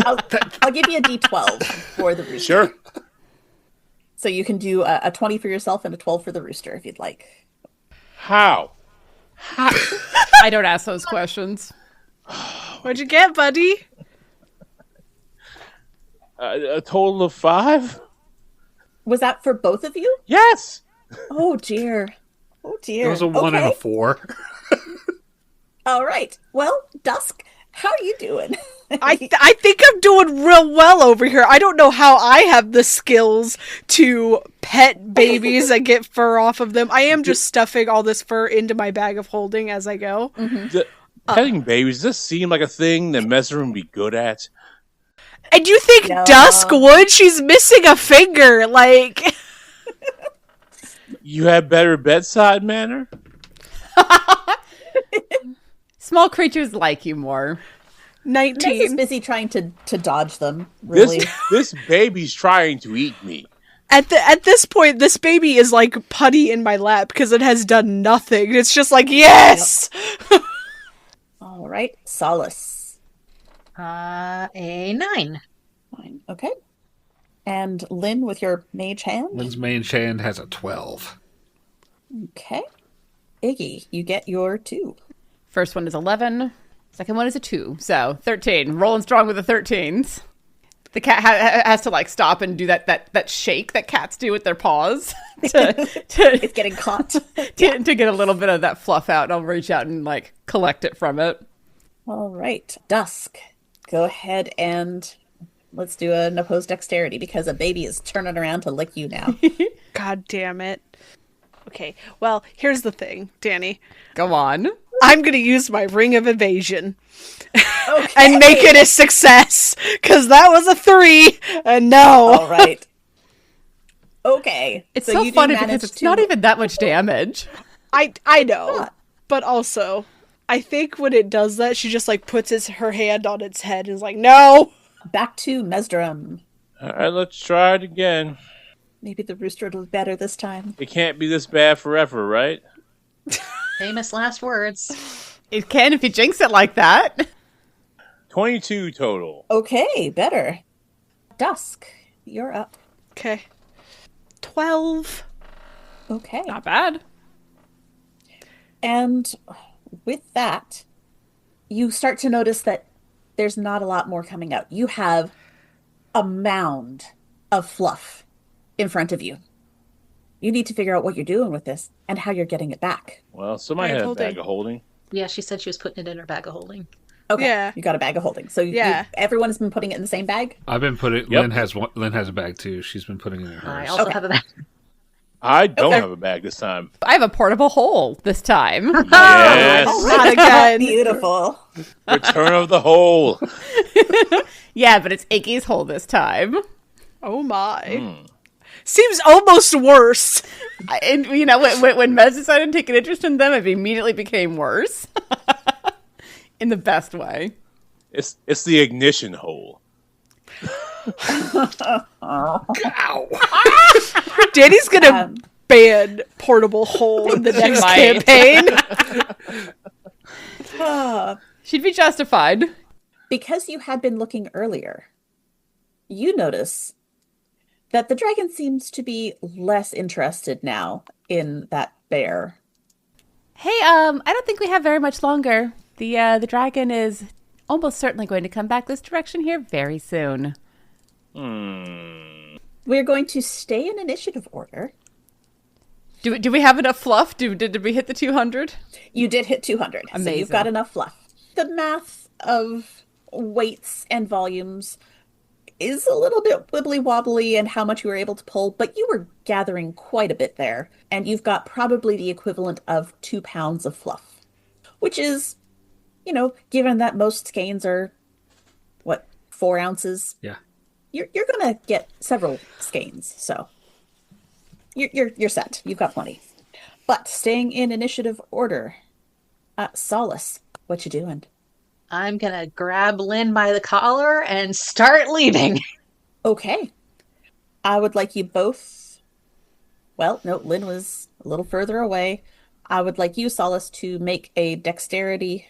I'll give you a D12 for the rooster. Sure. So you can do a 20 for yourself and a 12 for the rooster if you'd like. How? I don't ask those questions. What'd you get, buddy? A total of 5? Was that for both of you? Yes. Oh dear. Oh dear. It was a 1 and a 4. All right. Well, Dusk, how are you doing? I think I'm doing real well over here. I don't know how I have the skills to pet babies and get fur off of them. I am just stuffing all this fur into my bag of holding as I go. Petting babies, does this seem like a thing that Messer would be good at? And you think Yeah. Dusk would? She's missing a finger. Like, You have better bedside manner? Small creatures like you more. Meg is 19. busy trying to dodge them, really. This baby's trying to eat me. At this point, this baby is like putty in my lap because it has done nothing. It's just like, yes! All right. Solace. A 9. Fine. Okay. And Lynn with your mage hand. Lynn's main hand has a 12. Okay. Iggy, you get your 2. First one is 11. Second one is a 2. So 13. Rolling strong with the 13s. The cat has to like stop and do that shake that cats do with their paws It's getting caught. to get a little bit of that fluff out. And I'll reach out and like collect it from it. All right. Dusk, go ahead and let's do an opposed dexterity because a baby is turning around to lick you now. God damn it. Okay, well, here's the thing, Danny. Go on. I'm going to use my ring of evasion Okay. and make it a success because that was a 3 and no. All right. Okay. It's so so you do funny manage because it's to- not even that much damage. I know, Ah. but also I think when it does that, she just like puts her hand on its head and is like, no. Back to Mesdrum. All right, let's try it again. Maybe the rooster will be better this time. It can't be this bad forever, right? Famous last words. It can if you jinx it like that. 22 total. Okay, better. Dusk, you're up. Okay. 12. Okay. Not bad. And with that, you start to notice that there's not a lot more coming out. You have a mound of fluff in front of you. You need to figure out what you're doing with this and how you're getting it back. Well, somebody Bag had of a bag holding. of holding. Yeah, she said she was putting it in her bag of holding. Okay, Yeah. you got a bag of holding. So Yeah. everyone has been putting it in the same bag? I've been putting. Yep. Lynn has a bag too. She's been putting it in I hers. also Okay. have a bag. I don't have a bag this time. I have a portable hole this time. Yes. Not again. Beautiful. Return of the hole. Yeah, but it's Iggy's hole this time. Oh my. Seems almost worse. And you know, when Mez decided to take an interest in them, it immediately became worse. In the best way. It's the ignition hole. Danny's gonna ban portable hole in the next might. campaign. She'd be justified. Because you had been looking earlier, you notice that the dragon seems to be less interested now in that bear. Hey, I don't think we have very much longer. The dragon is almost certainly going to come back this direction here very soon. We're going to stay in initiative order. Do we have enough fluff? Did we hit the 200? You did hit 200, so Amazing. you've got enough fluff. The math of weights and volumes is a little bit wibbly wobbly and how much you were able to pull, but you were gathering quite a bit there, and you've got probably the equivalent of 2 pounds of fluff, which is, you know, given that most skeins are, 4 ounces? Yeah. You're gonna get several skeins, so You're set. You've got plenty. But staying in initiative order, Solace, what you doing? I'm gonna grab Lynn by the collar and start leaving. Okay. I would like you both. Well, no, Lynn was a little further away. I would like you, Solace, to make a dexterity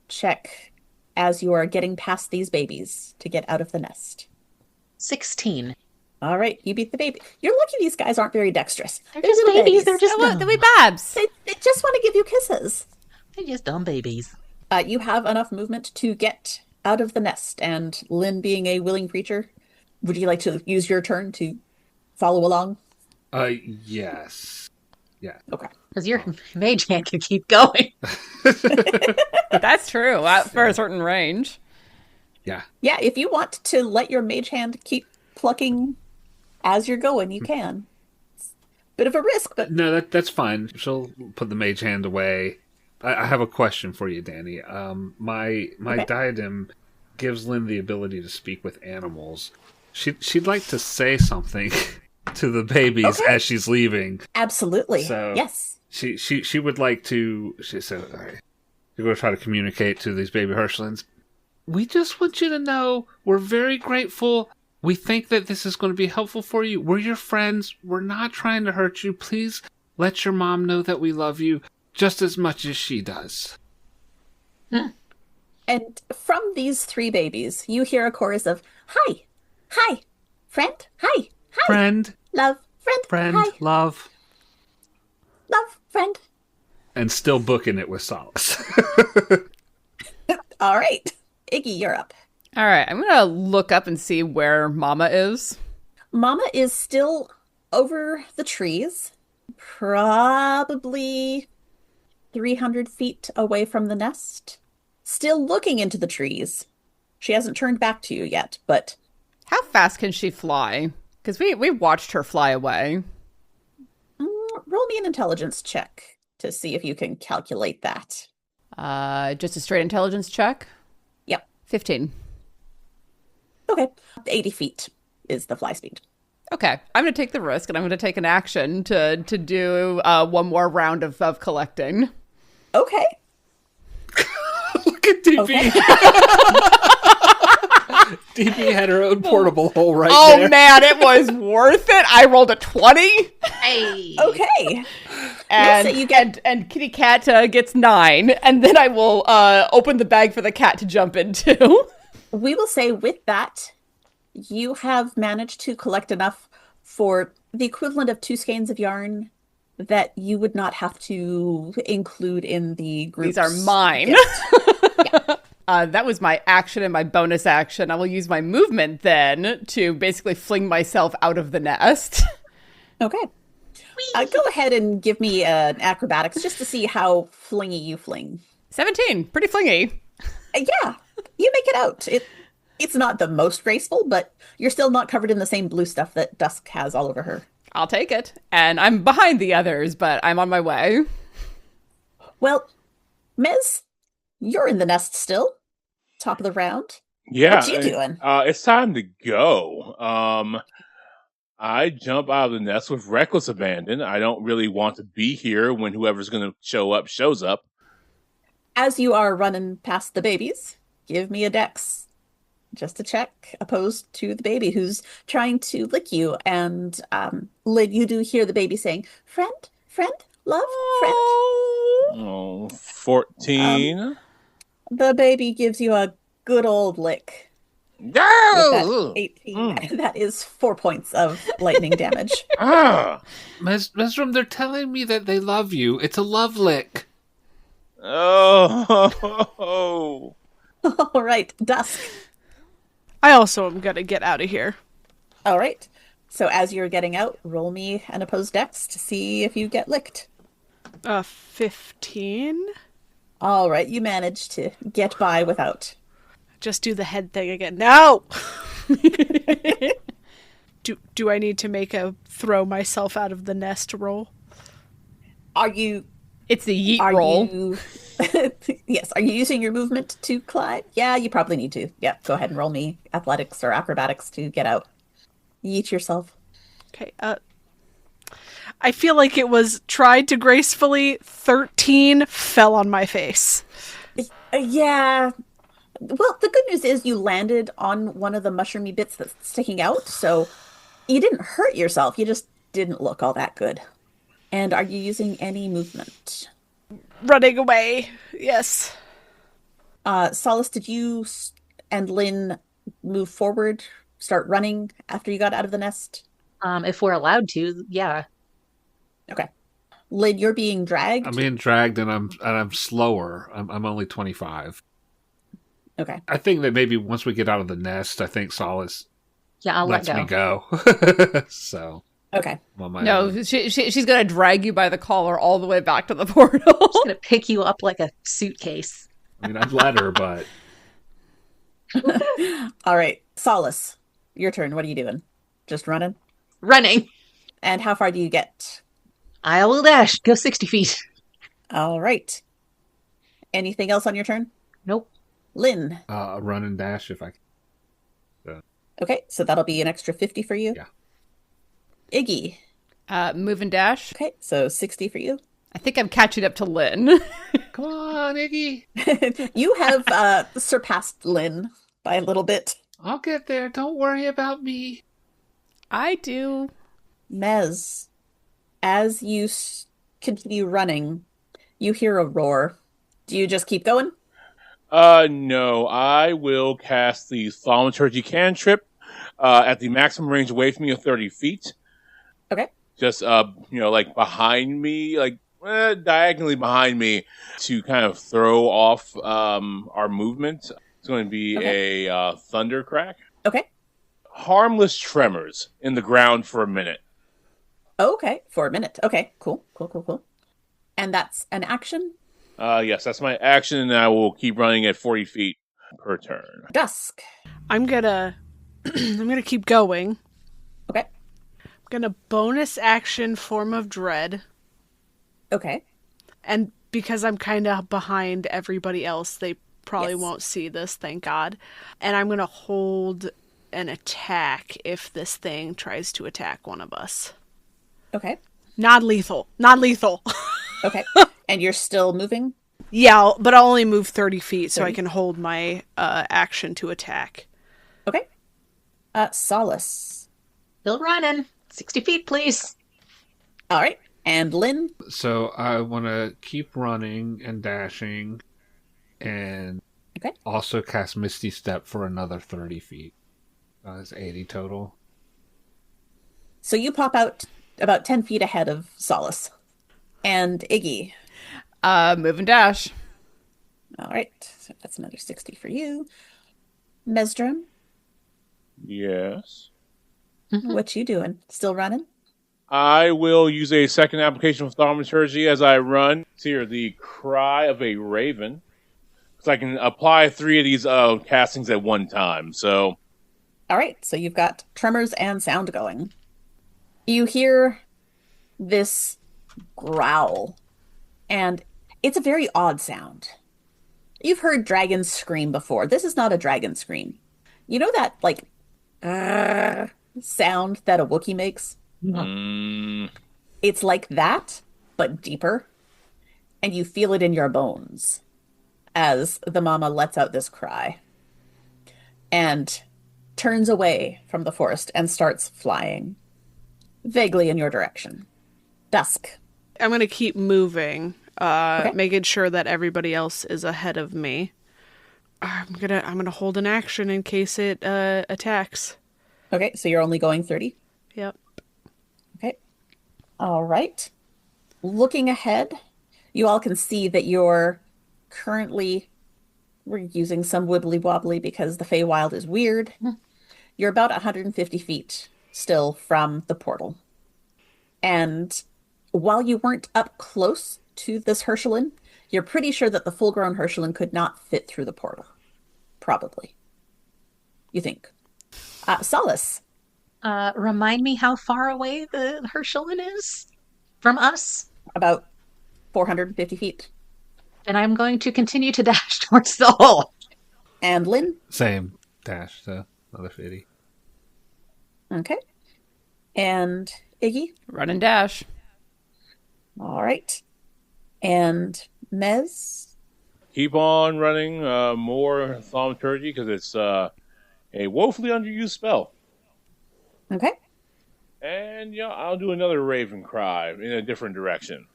check as you are getting past these babies to get out of the nest. 16. All right, you beat the baby. You're lucky these guys aren't very dexterous. They're just little babies. They're just Look, dumb. we babs. They just want to give you kisses. They're just dumb babies. You have enough movement to get out of the nest, and Lynn, being a willing creature, would you like to use your turn to follow along? Yes. Yeah. Okay. Because your mage hand can keep going. That's true. For a certain range. Yeah. Yeah, if you want to let your mage hand keep plucking as you're going, you can. It's a bit of a risk, but No, that's fine. She'll put the mage hand away. I have a question for you, Danny. My Okay. diadem gives Lynn the ability to speak with animals. She'd like to say something to the babies Okay. as she's leaving. absolutely. So Yes. she would like to. She said, "All right, you're going to try to communicate to these baby Herschelins. We just want you to know we're very grateful. We think that this is going to be helpful for you. We're your friends. We're not trying to hurt you. Please let your mom know that we love you just as much as she does." And from these three babies, you hear a chorus of, hi, hi, friend, hi, hi, Friend, love, friend, hi, love. love, friend. And still booking it with Solace. All right. Iggy, you're up. All right, I'm gonna look up and see where Mama is. Mama is still over the trees, probably 300 feet away from the nest, still looking into the trees. She hasn't turned back to you yet, but How fast can she fly? Because we watched her fly away. roll me an intelligence check to see if you can calculate that. Just a straight intelligence check. Yep. 15. Okay. 80 feet is the fly speed. Okay, I'm going to take the risk, and I'm going to take an action to do one more round of collecting. Okay. Look at DB. Okay. DB had her own portable hole right Oh, there. man, it was worth it. I rolled a 20. Hey. Okay. And, Melissa, you get- and Kitty Cat gets 9, and then I will open the bag for the cat to jump into. We will say with that, you have managed to collect enough for the equivalent of 2 skeins of yarn that you would not have to include in the group. These are mine. That was my action and my bonus action. I will use my movement then to basically fling myself out of the nest. Okay. Go ahead and give me an acrobatics just to see how flingy you fling. 17, pretty flingy. Yeah, you make it out. It's not the most graceful, but you're still not covered in the same blue stuff that Dusk has all over her. I'll take it. And I'm behind the others, but I'm on my way. Well, Mez, you're in the nest still. Top of the round. Yeah. What you doing? It's time to go. I jump out of the nest with reckless abandon. I don't really want to be here when whoever's going to show up shows up. As you are running past the babies, give me a dex. Just to check, opposed to the baby who's trying to lick you. And Lynn, you do hear the baby saying, friend, friend, love, friend. Oh, 14. The baby gives you a good old lick. With that 18. That is 4 points of lightning damage. Ah. Mesrum, they're telling me that they love you. It's a love lick. Oh. All right, Dusk. I also am gonna get out of here. All right. So as you're getting out, roll me an opposed dex to see if you get licked. 15. All right, you managed to get by without. Just do the head thing again. No! Do I need to make a throw myself out of the nest roll? Are you It's the yeet Are roll. you... Yes. Are you using your movement to climb? Yeah, you probably need to. Yeah, go ahead and roll me athletics or acrobatics to get out. Yeet yourself. Okay, I feel like it was tried to gracefully. 13 fell on my face. Yeah. Well, the good news is you landed on one of the mushroomy bits that's sticking out, so you didn't hurt yourself. You just didn't look all that good. And are you using any movement? Running away. Yes. Solace, did you and Lynn move forward, start running after you got out of the nest? If we're allowed to, yeah. Okay. Lynn, you're being dragged. I'm being dragged, and I'm slower. I'm only 25. Okay. I think that maybe once we get out of the nest, I think Solace Yeah, I'll lets let me go. go. So Okay. I'm on my No, own. she's gonna drag you by the collar all the way back to the portal. Just gonna pick you up like a suitcase. I mean, I'd let her, but All right. Solace, your turn. What are you doing? Just running? Running. And how far do you get? I will dash. Go 60 feet. All right. Anything else on your turn? Nope. Lynn. run and dash if I can. Okay, so that'll be an extra 50 for you. Yeah. Iggy. Move and dash. Okay, so 60 for you. I think I'm catching up to Lynn. Come on, Iggy. You have surpassed Lynn by a little bit. I'll get there. Don't worry about me. I do. Mez, as you continue running, you hear a roar. Do you just keep going? No, I will cast the Thaumaturgy cantrip at the maximum range away from me of 30 feet. Okay. Just, like behind me, like diagonally behind me to kind of throw off our movement. It's going to be a thunder crack. Okay. Harmless tremors in the ground for a minute. Okay, for a minute. Okay, cool. And that's an action? Yes, that's my action, and I will keep running at 40 feet per turn. Dusk. I'm gonna keep going. Okay. I'm gonna bonus action Form of Dread. Okay. And because I'm kind of behind everybody else, they probably Yes. won't see this, thank God. And I'm gonna hold an attack if this thing tries to attack one of us. Okay. Not lethal. Okay. And you're still moving? Yeah, but I'll only move 30 feet so I 30? can hold my action to attack. Okay. Solace. Still running. 60 feet, please. All right. And Lynn? So I want to keep running and dashing, and Okay. also cast Misty Step for another 30 feet. That's 80 total. So you pop out about 10 feet ahead of Solace. And Iggy. Move and dash. All right. So that's another 60 for you. Mesdrum, Yes. what you doing? Still running? I will use a second application of Thaumaturgy as I run. Hear the cry of a raven. So I can apply 3 of these castings at one time. So, All right. So you've got tremors and sound going. You hear this growl, and it's a very odd sound. You've heard dragons scream before. This is not a dragon scream. You know that, like, sound that a Wookiee makes? It's like that, but deeper. And you feel it in your bones as the mama lets out this cry and turns away from the forest and starts flying vaguely in your direction. Dusk. I'm gonna keep moving, making sure that everybody else is ahead of me. I'm gonna hold an action in case it attacks. Okay, so you're only going 30? Yep. Okay. All right. Looking ahead, you all can see that we're using some wibbly wobbly because the Feywild is weird. You're about 150 feet still from the portal. And while you weren't up close to this Herschelin, you're pretty sure that the full-grown Herschelin could not fit through the portal. Probably. You think. Solace. Remind me how far away the Herschelin is from us? About 450 feet. And I'm going to continue to dash towards the hole. And Lynn. Same dash, so another 50. Okay. And Iggy. Run and dash. All right. And Mez? Keep on running more thaumaturgy because it's a woefully underused spell. Okay. And I'll do another Raven Cry in a different direction.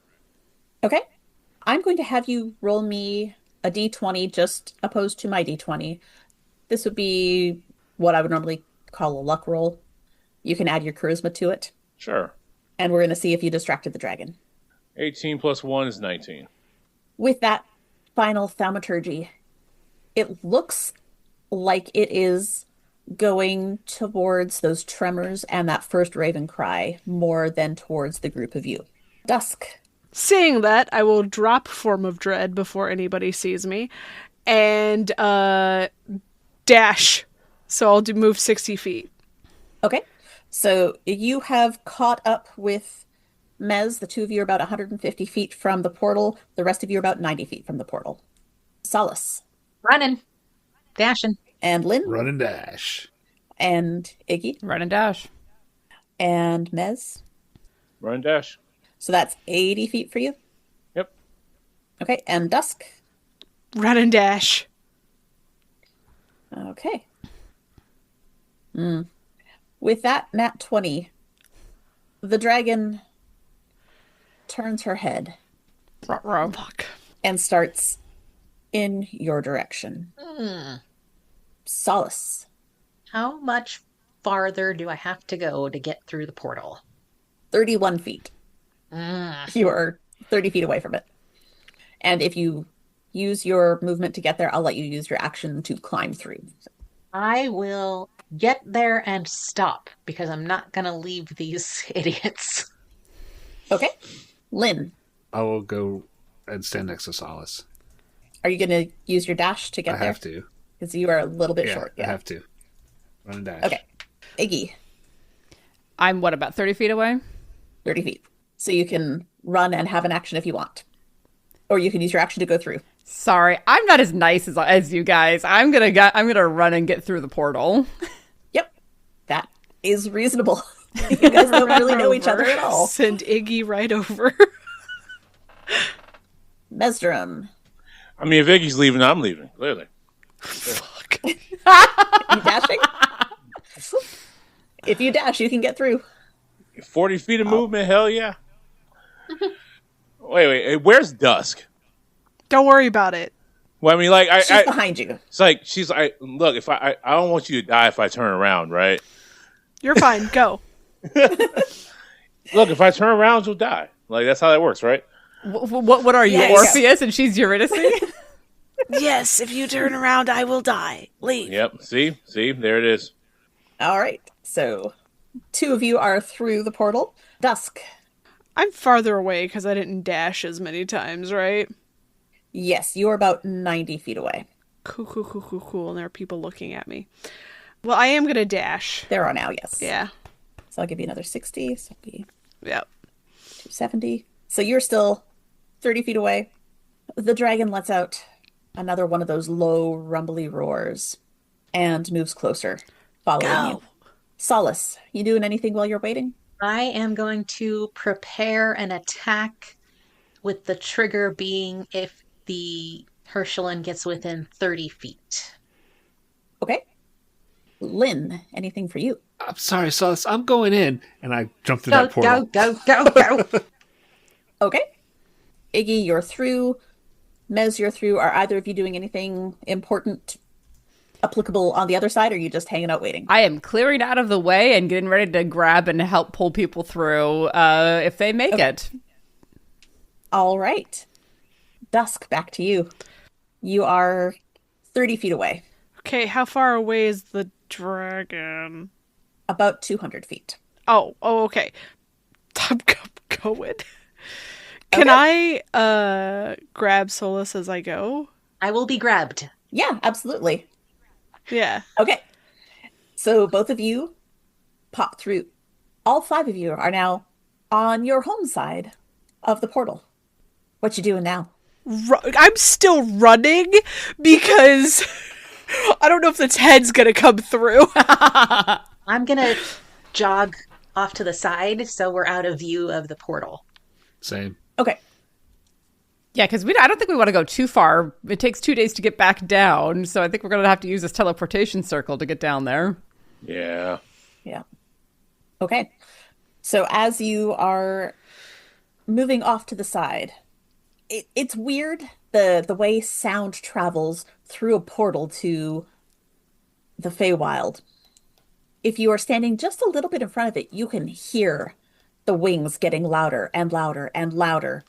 Okay. I'm going to have you roll me a d20 just opposed to my d20. This would be what I would normally call a luck roll. You can add your charisma to it, Sure. and we're going to see if you distracted the dragon. 18 plus 1 is 19. With that final thaumaturgy, it looks like it is going towards those tremors and that first raven cry more than towards the group of you. Dusk. Seeing that, I will drop Form of Dread before anybody sees me, and dash. So I'll move 60 feet. Okay. So you have caught up with Mez. The two of you are about 150 feet from the portal. The rest of you are about 90 feet from the portal. Solace. Running. Dashing. And Lynn. Run and dash. And Iggy. Run and dash. And Mez. Run and dash. So that's 80 feet for you. Yep. Okay. And Dusk. Run and dash. Okay. With that nat 20, the dragon turns her head Ruh-roh. Fuck. and starts in your direction. Solace. How much farther do I have to go to get through the portal? 31 feet. You are 30 feet away from it. And if you use your movement to get there, I'll let you use your action to climb through. I will get there and stop because I'm not going to leave these idiots. Okay. Lynn, I will go and stand next to Solace. are you going to use your dash to get I there? have to. Because you are a little bit short. I have to. Run and dash. Okay. Iggy, I'm, about 30 feet away? 30 feet. So you can run and have an action if you want. Or you can use your action to go through. Sorry, I'm not as nice as you guys. I'm gonna run and get through the portal. Yep. That is reasonable. You guys don't really know each other at all. Send Iggy right over. Mesdrum, I mean, if Iggy's leaving, I'm leaving, clearly. Fuck. you dashing? If you dash, you can get through. 40 feet of movement, hell yeah. Wait, where's Dusk? Don't worry about it. Well, I mean, like, She's behind you. it's like, she's like, look, if I don't want you to die if I turn around, right? You're fine. Go. Look, if I turn around, you'll die. Like, that's how that works, right? What are you, Yes. Orpheus, and she's Eurydice? Yes, if you turn around, I will die. Leave. Yep. See, there it is. All right. So, two of you are through the portal. Dusk. I'm farther away because I didn't dash as many times, right? Yes, you are about 90 feet away. Cool. And there are people looking at me. Well, I am going to dash. There are now, yes. Yeah. So I'll give you another 60. So it'll be Yep. 270. So you're still 30 feet away. The dragon lets out another one of those low, rumbly roars and moves closer, following you. Solace, you doing anything while you're waiting? I am going to prepare an attack with the trigger being if the Herschelin gets within 30 feet. Okay. Lynn, anything for you? I'm sorry, Solace. I'm going in. And I jump through that portal. Go. Okay. Iggy, you're through. Mez, you're through. Are either of you doing anything important, applicable on the other side, or are you just hanging out waiting? I am clearing out of the way and getting ready to grab and help pull people through if they make it. All right. Dusk, back to you. You are 30 feet away, Okay, how far away is the dragon? about 200 feet. Oh, okay. I'm going. Can I grab Solus as I go? I will be grabbed. Yeah, absolutely. Yeah. Okay. So both of you pop through. All five of you are now on your home side of the portal. What you doing now? I'm still running because I don't know if this head's gonna come through. I'm going to jog off to the side so we're out of view of the portal. Same. Okay. Yeah, because I don't think we want to go too far. It takes 2 days to get back down, so I think we're going to have to use this teleportation circle to get down there. Yeah. Yeah. Okay. So as you are moving off to the side, it's weird the way sound travels through a portal to the Feywild. If you are standing just a little bit in front of it, you can hear the wings getting louder and louder and louder.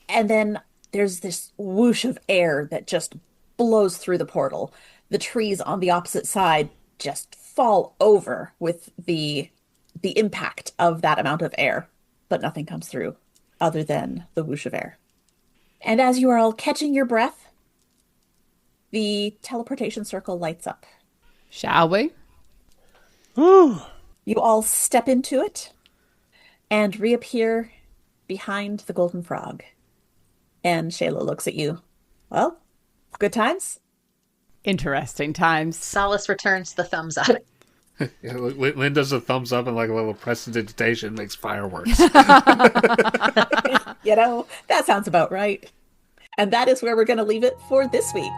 And then there's this whoosh of air that just blows through the portal. The trees on the opposite side just fall over with the impact of that amount of air, but nothing comes through other than the whoosh of air. And as you are all catching your breath, the teleportation circle lights up. Shall we? Whew. You all step into it and reappear behind the golden frog. And Shayla looks at you. Well, good times? Interesting times. Solace returns the thumbs up. Yeah, Lynn does a thumbs up and like a little prestidigitation, makes fireworks. You know, that sounds about right. And that is where we're going to leave it for this week.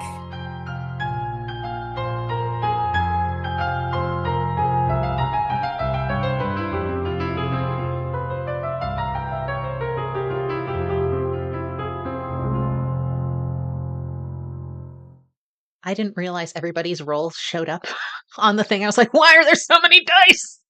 I didn't realize everybody's roles showed up on the thing. I was like, why are there so many dice?